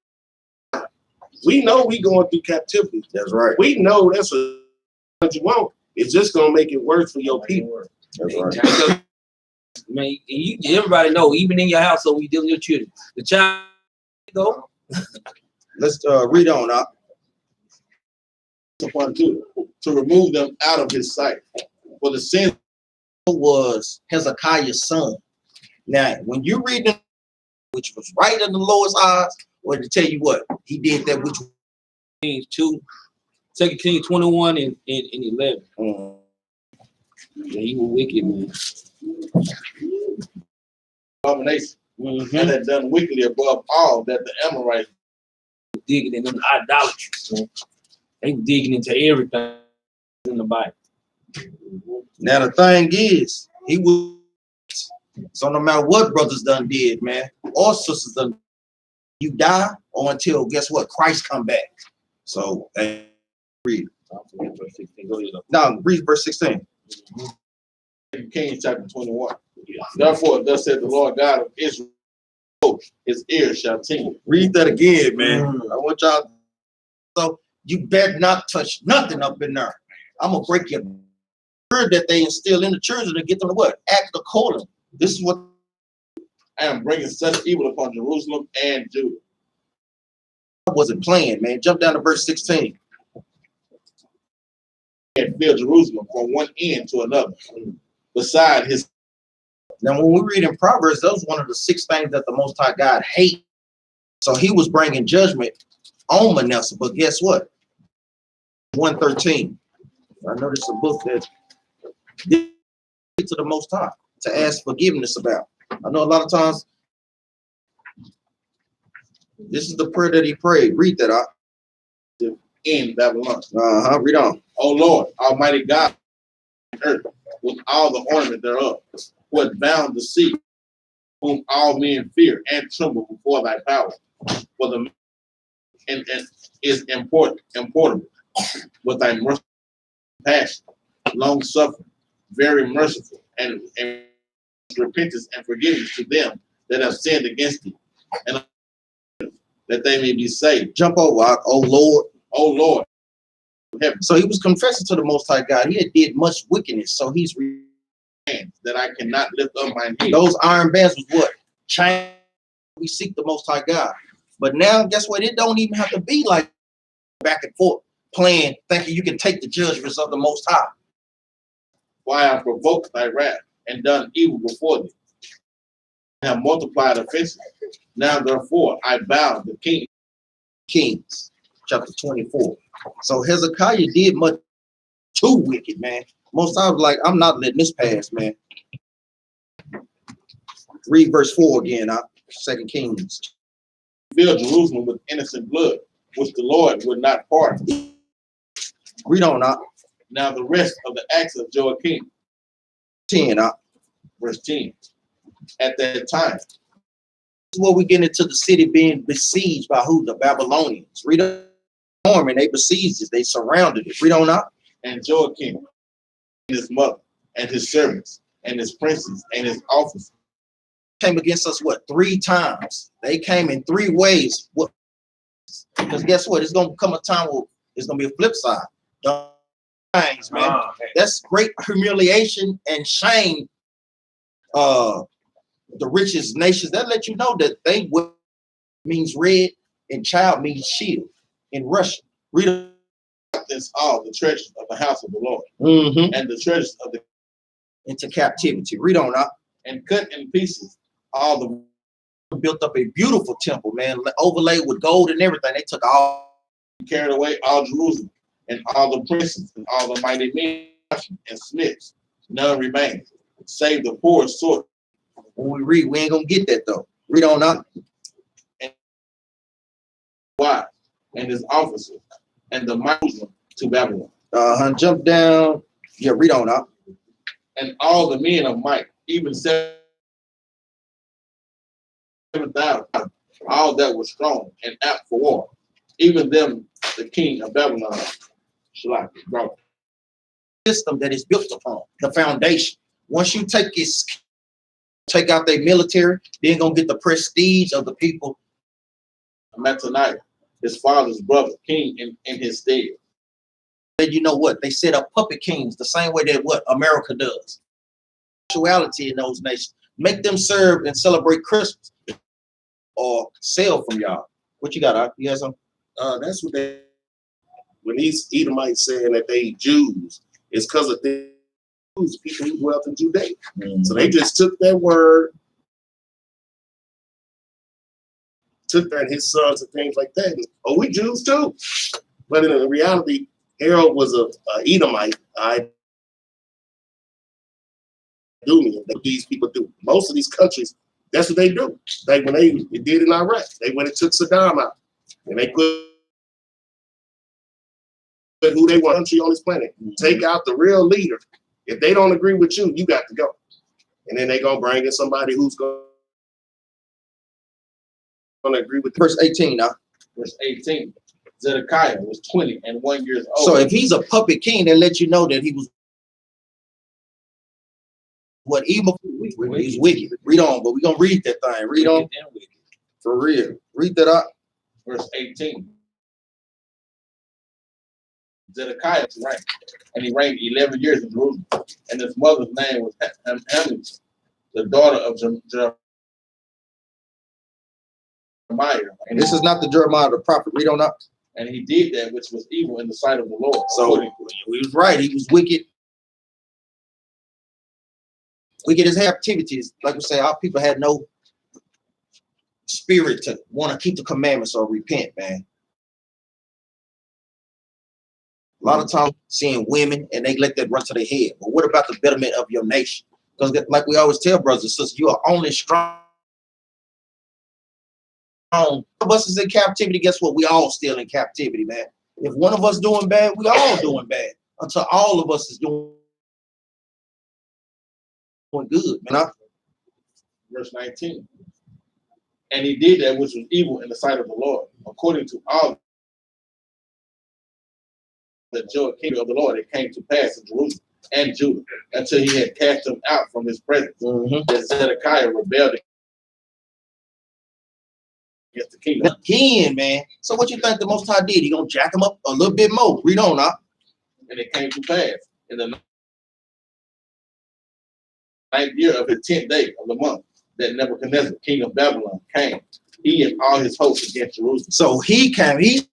We know we going through captivity. That's right. We know that's what you want. It's just gonna make it worse for your people. That's right. Man, everybody know, even in your household, we deal with your children. The child go. Let's read on up. Upon Judah to remove them out of his sight. For the sin was Hezekiah's son. Now, when you read them, which was right in the Lord's eyes, or to tell you what, he did that which Kings 2, 2 Kings 21 and 11. Yeah, he was wicked, man. abomination, and had done wickedly above all that the Amorites digging in them idolatries. Man. They were digging into everything in the Bible. Now the thing is, he was so no matter what brothers done did, man, or sisters done, you die or until guess what? Christ come back. So read. No, read verse 16. Kings chapter 21. Therefore, thus said the Lord God of Israel, his ears shall tingle. Read that again, man. I want y'all. So you better not touch nothing up in there. I'm gonna break your word that they instill in the children to get them to what? Act accordingly. This is what I am bringing such evil upon Jerusalem and Judah. I wasn't playing, man. Jump down to verse 16. And fill Jerusalem from one end to another. Beside his. Now, when we read in Proverbs, that was one of the 6 things that the Most High God hates. So he was bringing judgment on Manasseh. But guess what? 113. I know this is a book that to the Most High to ask forgiveness about. I know a lot of times this is the prayer that he prayed. Read that out. In Babylon. Read on. O Lord, Almighty God, earth, with all the ornament thereof, who hath bound the sea, whom all men fear and tremble before thy power. For the and is importable with thy mercy, passion, long suffering, very merciful, and repentance and forgiveness to them that have sinned against thee, and that they may be saved. Jump over, oh Lord. O Lord. Heaven, So he was confessing to the Most High God. He had did much wickedness. So he's that I cannot lift up my head. those iron bands was what? Chain. We seek the Most High God. But now, guess what? It don't even have to be like back and forth playing, thinking you can take the judgments of the Most High. Why I provoked thy wrath and done evil before thee, and have multiplied offenses. Now therefore I bow the king. Kings, chapter 24. So Hezekiah did much too wicked, man. Most High was like, I'm not letting this pass, man. Read verse 4 again, 2 Kings. Filled Jerusalem with innocent blood, which the Lord would not pardon. Read on, Now the rest of the acts of Joachim, 10, verse 10. At that time, This is where we get into the city being besieged by who? The Babylonians. Read on, and they besieged it. They surrounded it. Read on, and Joachim, and his mother, and his servants, and his princes, and his officers, came against us, what, 3 times? They came in 3 ways. What? Because guess what? It's going to come a time where it's going to be a flip side. Things, man. That's great humiliation and shame. The richest nations, that let you know that they means red and child means shield in Russian. Read this all the treasures of the house of the Lord, and the treasures of the into captivity. Read on, and cut in pieces all the built up a beautiful temple, man, overlaid with gold and everything. They took all, carried away all Jerusalem, and all the princes, and all the mighty men and smiths. None remains, save the poorest sort. when we read, we ain't gonna get that though. Read on, And wives, and his officers, and the mighty to Babylon. Jump down. Yeah, read on, And all the men of might, even 7,000, all that were strong and apt for war, even them the king of Babylon, Shalom, brought. System that is built upon the foundation. Once you take out their military, then gonna get the prestige of the people. Mattaniah, his father's brother, king in his stead. Then you know what? They set up puppet kings the same way that what America does. Sexuality in those nations. Make them serve and celebrate Christmas or sell from y'all. What you got? You got something? That's what they, when these Edomites saying that they Jews, it's because of the Jews, people who dwelt in Judea. So they just took that word, took that, his sons and things like that. And, oh, we Jews too. But in reality, Harold was a Edomite. That these people do. Most of these countries, that's what they do. Like when they did in Iraq, they went and took Saddam out, and they put who they want country on this planet. Take out the real leader. If they don't agree with you, you got to go. And then they gonna bring in somebody who's gonna agree with. Verse 18 now. Verse 18. Zedekiah was 21 years old. So if he's a puppet king, they let you know that he was what evil. He's wicked. Read on, but we're gonna read that thing. Read on. For real. Read that up. Verse 18. Zedekiah reigned, and he reigned 11 years in Jerusalem. And his mother's name was Hamilton, the daughter of Jeremiah. And This is not the Jeremiah the prophet. Read on up. And he did that which was evil in the sight of the Lord. So he was right. He was wicked. Wicked as captivities. Like we say, our people had no spirit to want to keep the commandments or repent, man. A lot of times seeing women and they let that run to their head. But what about the betterment of your nation? Because like we always tell brothers and sisters, you are only strong. One of us is in captivity. Guess what? We all still in captivity, man. If one of us doing bad, we all doing bad. Until all of us is doing doing good, man. Verse 19. And he did that which was evil in the sight of the Lord, according to all the joy kingdom of the Lord that came to pass in Jerusalem and Judah, until he had cast them out from his presence. That Zedekiah rebelled against the kingdom. Again, man. So what you think the Most High did? He gonna jack him up a little bit more. Read on up. And it came to pass in the 9th year of the 10th day of the month that Nebuchadnezzar, king of Babylon, came, he and all his hosts against Jerusalem. So he came, he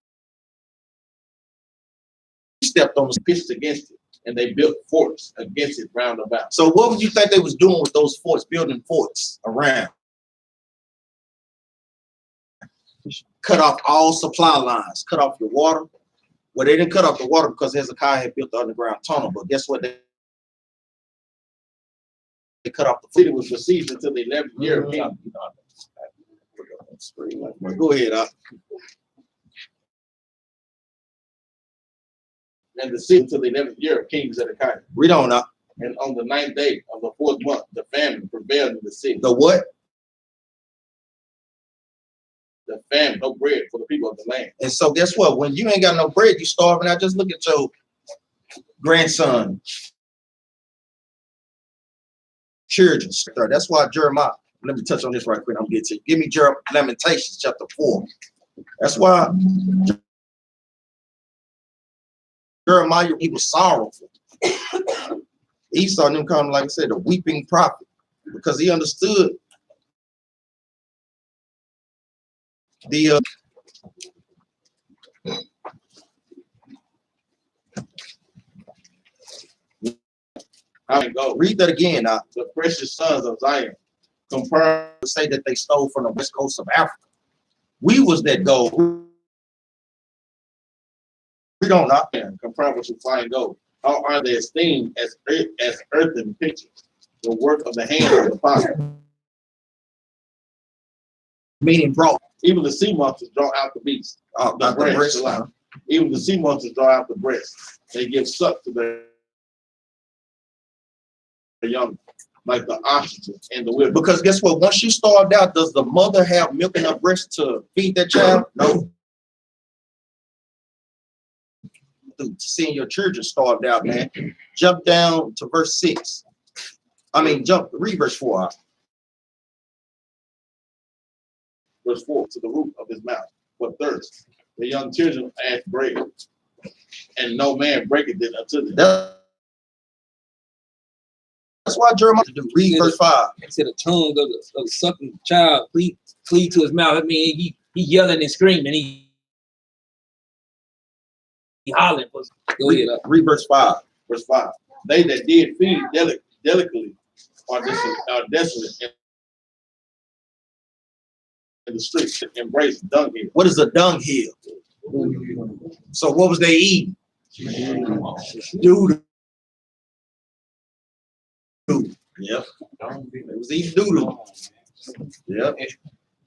stepped on the Pitched against it, and they built forts against it round about. So what would you think they was doing with those forts, building forts around? Cut off all supply lines, cut off your water. Well, they didn't cut off the water because Hezekiah had built the underground tunnel, but guess what? They cut off the city was besieged until the 11th year of King. Go ahead, And the city until the 11th year of King Zedekiah. Read on up. And on the 9th day of the 4th month, the famine prevailed in the city. The what? The famine, no bread for the people of the land. And so guess what? When you ain't got no bread, you starving out. Just look at your grandson. Children. That's why Jeremiah, let me touch on this right quick. I'm getting to you. Give me Lamentations chapter 4. That's why Jeremiah, he was sorrowful. He saw them come, like I said, a weeping prophet, because he understood the I mean, go read that again. the precious sons of Zion, compare Say that they stole from the west coast of Africa. We was that gold. We don't know. compare what you find gold. How are they esteemed as earthen pictures, the work of the hand of the potter? Meaning brought Even the sea monsters draw out the beast. out the breast. Even the sea monsters draw out the breast. They give suck to their young, like the ostriches and the wildebeest. Because guess what? Once you starved out, does the mother have milk in her breast to feed that child? No. Seeing your children starved out, man. Jump down to verse 6. Read verse 4. Verse 4, to the roof of his mouth, for thirst. The young children ask bread, and no man breaketh it unto them. That's why Jeremiah do. Read verse 5. He said the tongue of the sucking child cleave to his mouth. I mean, he yelling and screaming. He hollering. Go ahead. Read verse 5. Verse 5. They that did feed delicately are desolate in the streets, embrace dunghill. What is a dunghill? So what was they eating? Doodle. Yep. It was eating doodle. Yep.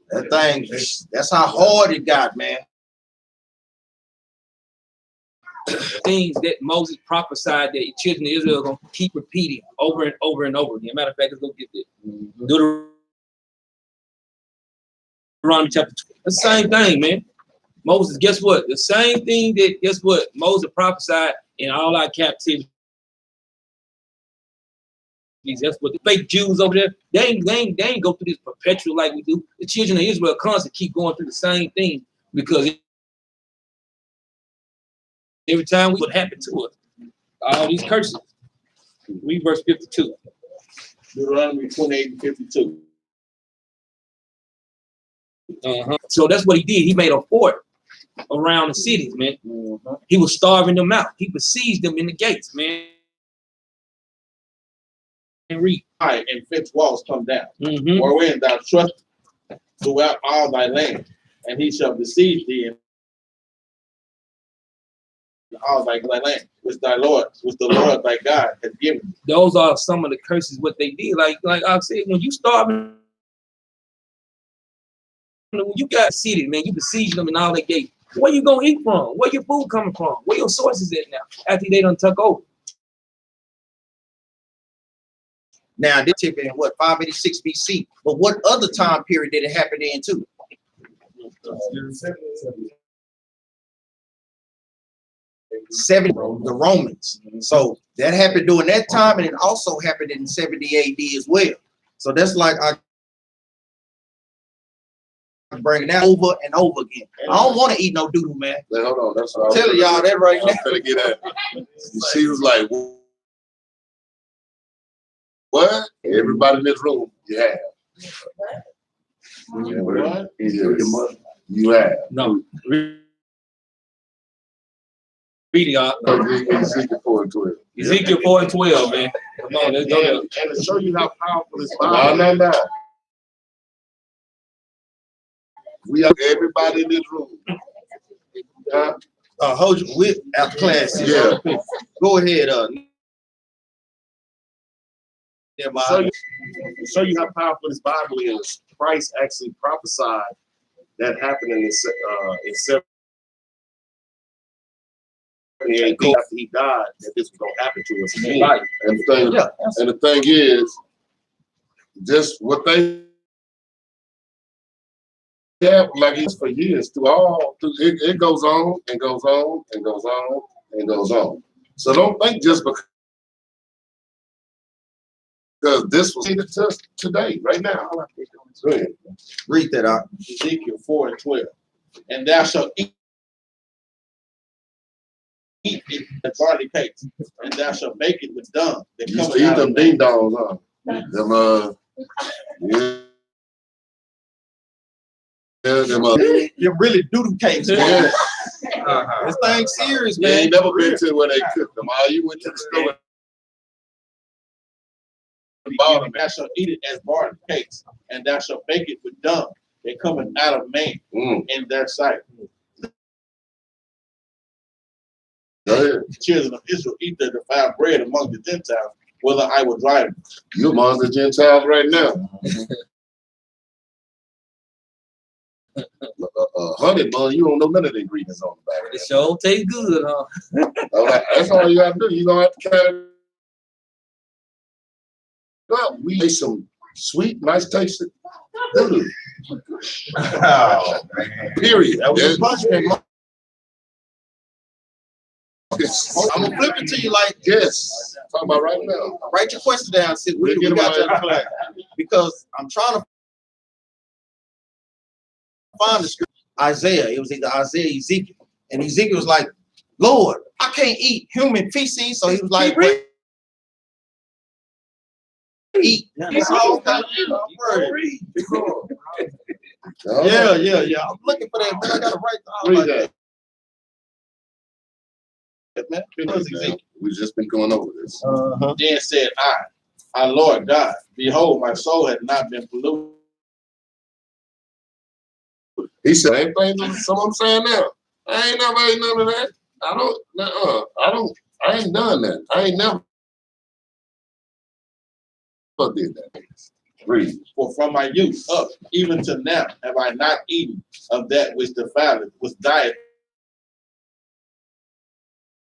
That thing, that's how hard it got, man. Things that Moses prophesied that the children of Israel are going to keep repeating over and over and over again. Matter of fact, let's go get this. Deuteronomy chapter 2. The same thing, man. Moses, guess what? The same thing that, guess what? Moses prophesied in all our captivity. That's what the fake Jews over there, they ain't go through this perpetual like we do. The children of Israel constantly keep going through the same thing because every time what happened to us, all these curses. Read verse 52. Deuteronomy 28 and 52. So that's what he did. He made a fort around the cities, man. He was starving them out. He besieged them in the gates, man. And read. High and fixed walls come down, wherein thou trust throughout all thy land, and he shall besiege thee in all thy land, which the Lord thy God has given thee. Those are some of the curses what they did. Like I said, when you starving, when you got seated, man, you besiege them in all their gates. Where you gonna eat from? Where your food coming from? Where your sources at now? After they done took over. Now, this tip in what, 586 BC? But what other time period did it happen in too? The Romans. So that happened during that time, and it also happened in 70 AD as well. So that's like I bring that over and over again. I don't want to eat no doodle, man. Hey, hold on, that's what I'm telling y'all that right now. I'm gonna get at. She was like, "What? Everybody in this room, you have." What? Yes. You have. No. Read it, Ezekiel 4 and 12. Ezekiel 4 and 12, man. Come on, let's go there. And to show you how powerful this No, Bible no, no. We have everybody in this room. Hold you with after class. Yeah. Go ahead. show you how powerful this Bible is. Christ actually prophesied that happened in 70 AD after he died, that this was going to happen to us again. Right. And the thing is, just what they have like it's for years it goes on and goes on and goes on and goes on. So don't think just because this was needed to today, right now. Go ahead. Read that out. Ezekiel 4 and 12. And thou shalt eat it the barley cakes, and thou shalt bake it with dung. That You used cometh to eat out them of ding dongs, huh? Them You really doodle cakes, man. yeah. This thing serious, You man. ain't never been to where they cook them. All you went to the store. And thou shalt eat it as barley cakes, and thou shalt bake it with dung. That cometh out of man in their sight. Go ahead. The children of Israel eat their defiled bread among the Gentiles, whether I will drive them. You among the Gentiles right now. Honey bun, you don't know none of the ingredients on the back. It sure tastes good, huh? That's all you gotta do. You gonna have to carry it up. We ate some sweet, nice tasting doodle. Oh, man. Period. That was Yeah. a punishment. Yes. I'm gonna flip it to you like Yes. Talking about right now. write your question down. See, we Get got them that class because I'm trying to find the scripture. Isaiah. It was either Isaiah, Ezekiel, and Ezekiel was like, "Lord, I can't eat human feces," so he was like, "Eat." Yeah. I'm looking for that, but I gotta write the Read like that. man. We just been going over this. Then said I, Lord God, behold, my soul had not been polluted. He said, "Ain't thing some I'm saying now. I ain't never ate none of that. I ain't done that. I ain't never did that." Read. For from my youth up, even to now, have I not eaten of that which defileth, was diet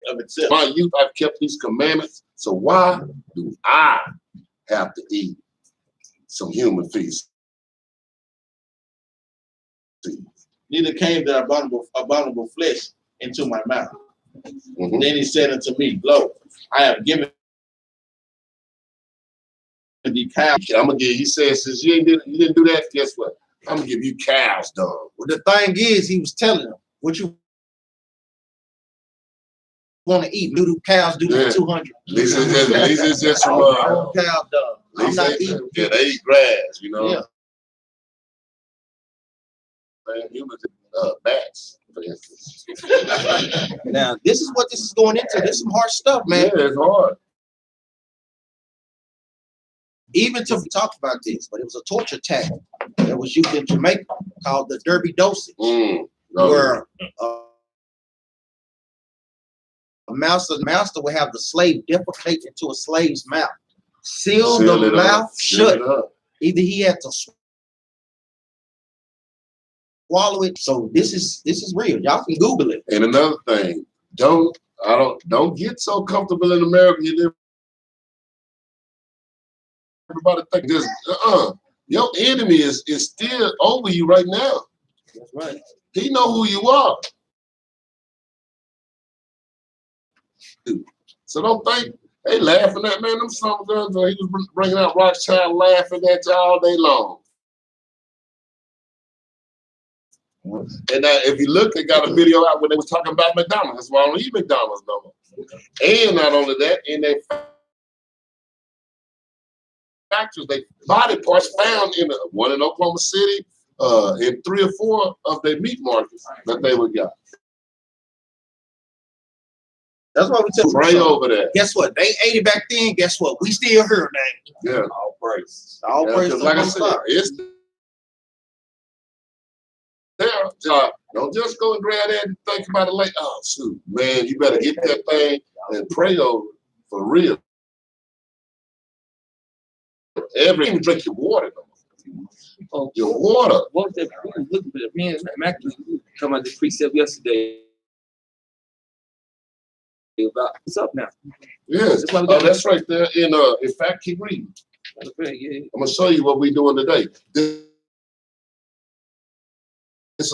of itself. My youth, I've kept these commandments. So why do I have to eat some human feces? Neither came the abominable flesh into my mouth. Mm-hmm. Then he said unto me, Lo, I have given thee cows. I'm gonna give. He says, since you didn't do that, guess what? I'm gonna give you cows, dog. Well, the thing is, he was telling them, "What you want to eat? Doodle cows do for 200." These is just some cow dog. I'm not eating. Yeah, they eat grass, you know. Yeah. Humans, bats, for instance. Now, this is what this is going into. This is some hard stuff, man. Yeah, it's hard. Even to talk about this, but it was a torture tactic that was used in Jamaica called the Derby dosage, where a master would have the slave defecate into a slave's mouth, seal the mouth shut. Either he had to swallow it. So this is real. Y'all can Google it. And another thing, don't get so comfortable in America. You live everybody think this. Your enemy is still over you right now. That's right. He know who you are. So don't think they laughing at man. Them some guns. He was bringing out Rothschild laughing at you all day long. And if you look, they got a video out when they was talking about McDonald's. That's why I don't eat McDonald's no more. And not only that, in their factories, they body parts found in one in Oklahoma City, in 3 or 4 of their meat markets that they would got. That's why we tell Pray over that. Guess what? They ate it back then. Guess what? We still here now. Yeah. All praise. All praise to Like I the said, Lord. it's there. Don't just go and grab that and think about it like, oh shoot, man, you better get that thing and pray over it for real. Even drink your water. Oh, Your water. what was that? We was looking for me and Mac was talking about the precept yesterday about what's up now. Yes. That's why we Oh, got- that's right there. In fact, keep reading. Yeah. I'm gonna show you what we're doing today. This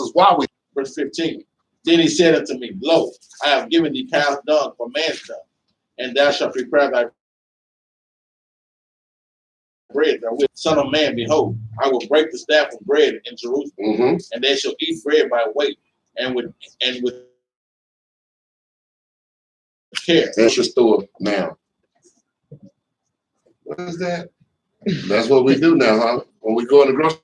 is why we. Verse 15. Then he said unto me, Lo, I have given thee cows dung for man's dung, and thou shalt prepare thy bread therewith. Son of man, behold, I will break the staff of bread in Jerusalem, and they shall eat bread by weight, and with care. That's your store now. What is that? That's what we do now, huh? When we go in the grocery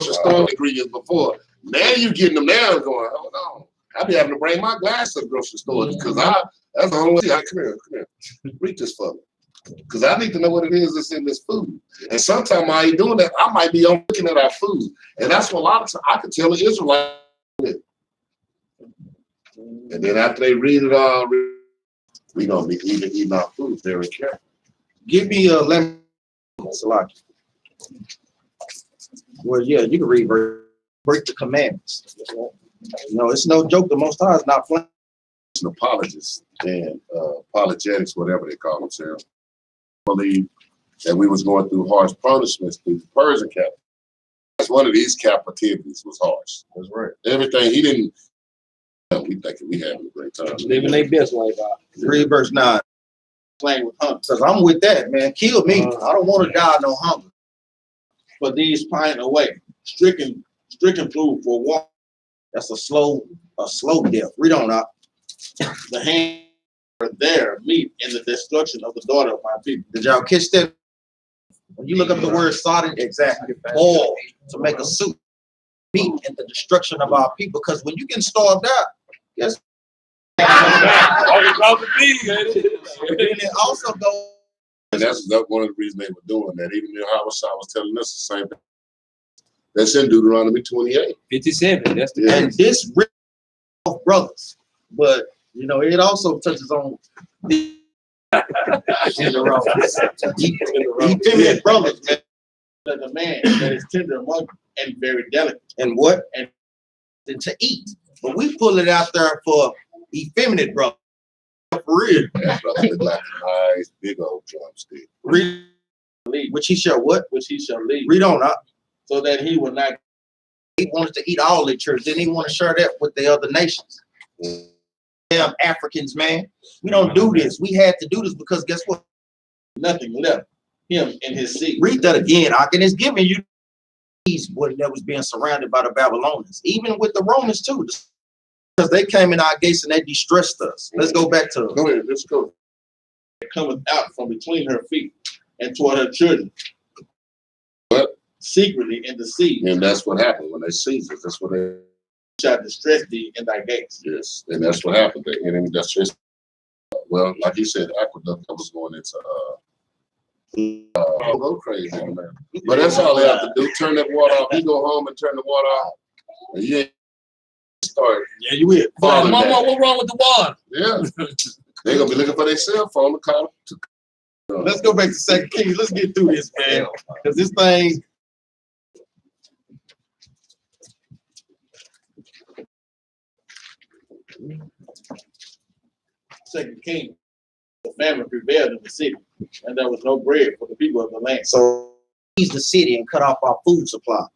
store, ingredients before. Now you getting them now and going, hold on. I be having to bring my glass to the grocery store because that's the only way. Come here. Read this for me. Because I need to know what it is that's in this food. And sometimes while you're doing that, I might be looking at our food. And that's what a lot of times I could tell the Israelites. And then after they read it all, we're going to be eating our food very careful. Give me a lemon. Salaki. Well, yeah, you can read break the commandments. No, it's no joke. The Most High is not playing. An apologist and apologetics, whatever they call themselves, believe that we was going through harsh punishments through the Persian captivity. That's one of these captivities was harsh. That's right. Everything he didn't. We thinking we having a great time. Living their best life out. Read verse 9. Playing with hunger. Because I'm with that, man. Kill me. I don't want to die no hunger. For these pine away, stricken food for water. That's a slow death. Read on out. The hand are there meat in the destruction of the daughter of my people. Did y'all catch that? When you look up the word sodden, exactly. Boil to make a soup. Meat in the destruction of our people. Because when you get starved out, yes. And it also goes. And that's one of the reasons they were doing that. Even though Howard was telling us the same thing. That's in Deuteronomy 28. 57. That's the And this rip off brothers. But you know, it also touches on the effeminate brothers, man. That the man that is tender among and very delicate. And what? And to eat. But we pull it out there for effeminate brothers. For real. That brother look like a nice big old drumstick. Read, which he shall what? Which he shall lead. Read on up. So that he will not. He wanted to eat all the church. Didn't even want to share that with the other nations. Damn Africans, man. We don't do this. We had to do this because guess what? Nothing left him in his seed. Read that again, and it's giving you what that was being surrounded by the Babylonians, even with the Romans too, because they came in our gates and they distressed us. Let's go back to Go ahead, let's go. It cometh out from between her feet and toward her children. What? Secretly in the sea. And that's what happened when they seized us. That's what they. Shall distress thee in thy gates. Yes, and that's what happened. The enemy that's just. Well, like you said, aqueduct was going into. Go crazy, man. But that's all they have to do. Turn that water off. You go home and turn the water off. And you start. Yeah, you will. Mama, what's wrong with the water? Yeah. They're gonna be looking for their cell phone to call. Let's go back to 2 Kings. Let's get through this, man. Because this thing. Second King The famine prevailed in the city, and there was no bread for the people of the land. So he's the city and cut off our food supply.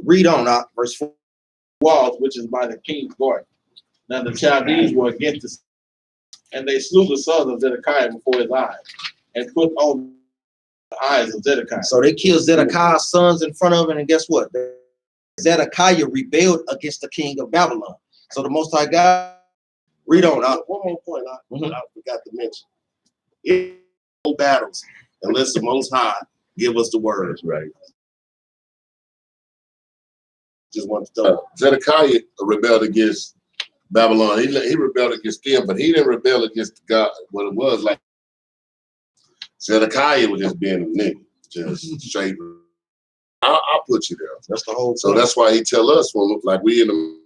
Read on out, verse 4. Walls, which is by the king's garden. Now the Chaldees were against the city, and they slew the sons of Zedekiah before his eyes, and put on the eyes of Zedekiah. So they killed Zedekiah's sons in front of him, and guess what? Zedekiah rebelled against the king of Babylon. So the Most High God, read on out. One more point I forgot to mention. In battles, unless the Most High give us the words, right? Just want to tell Zedekiah rebelled against Babylon. He rebelled against them, but he didn't rebel against God. What it was like, Zedekiah was just being a nigga, just straight. I'll put you there. That's the whole. So that's why he tell us when like we in the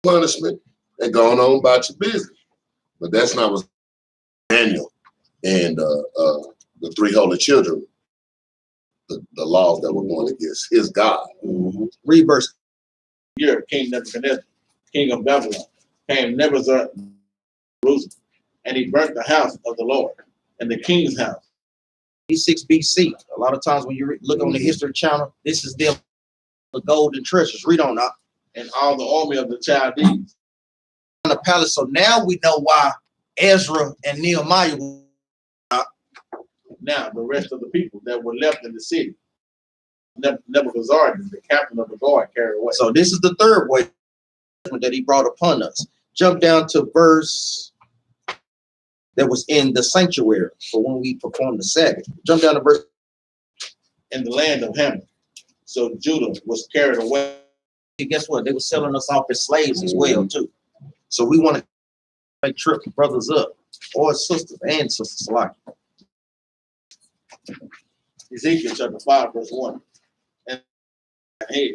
punishment and going on about your business. But that's not what Daniel and the three holy children, the laws that were going against his God. Read verse. Year of King Nebuchadnezzar, king of Babylon, came Nebuchadnezzar to Jerusalem, and he burnt the house of the Lord and the king's house. 86 BC. A lot of times when you look on the History Channel, this is them, the golden treasures. Read on up. And all the army of the Chaldees. In the palace. So now we know why Ezra and Nehemiah. Now the rest of the people that were left in the city, Nebuchadnezzar, the captain of the guard, carried away. So this is the third way that he brought upon us. Jump down to verse that was in the sanctuary for when we perform the Sabbath. Jump down to verse. In the land of Haman. So Judah was carried away. Guess what? They were selling us off as slaves as well too. So we want to make trip brothers up or sisters and sisters alike. Ezekiel chapter 5 verse 1. And head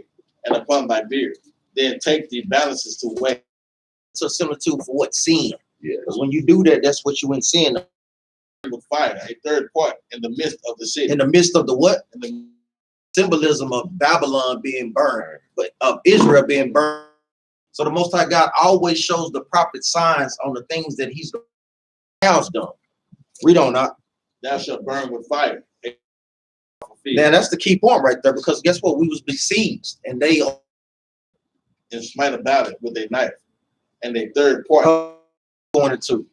and upon thy beard, then take the balances to weigh. It's a similitude for what? Sin. Yeah. Because when you do that, that's what you in sin. With fire, a third part in the midst of the city. In the midst of the what? In the Symbolism of Babylon being burned, but of Israel being burned. So the Most High God always shows the prophet signs on the things that he's house done. Read on up. thou shalt burn with fire. Now that's the key point right there, because guess what? We was besieged, and they And smite about it with a knife. And a third part going into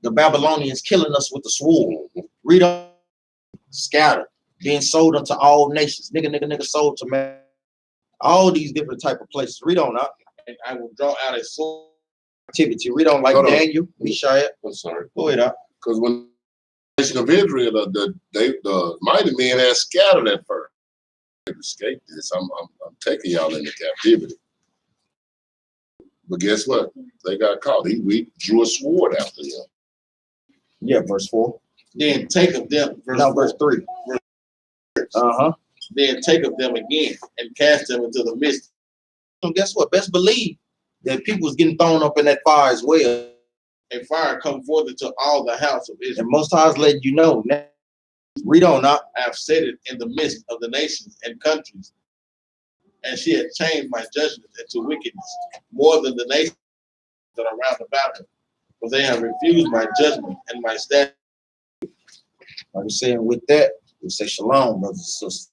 the Babylonians killing us with the sword. Read on. Scattered, being sold unto all nations. Nigga sold to man. All these different type of places. Read on up. and I will draw out a sword. Activity. Read on like Hold on. Daniel, Mishael. I'm sorry. Go ahead up. Because when the nation of Israel, the mighty men had scattered at first. To escape this, I'm taking y'all into captivity. But guess what? They got caught. We drew a sword after them. Yeah, verse 4. Then take of them, Now verse 3. Then take of them again and cast them into the midst. So guess what? Best believe that people was getting thrown up in that fire as well. A fire come forth into all the house of Israel. And most times letting you know. Now, read on up. I have set it in the midst of the nations and countries. And she had changed my judgment into wickedness more than the nations that are round about her. For they have refused my judgment and my statute. Like I'm saying, with that, we say shalom, brothers and sisters.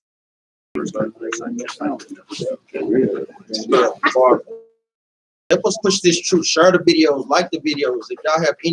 Help us push this truth. Share the videos, like the videos. If y'all have any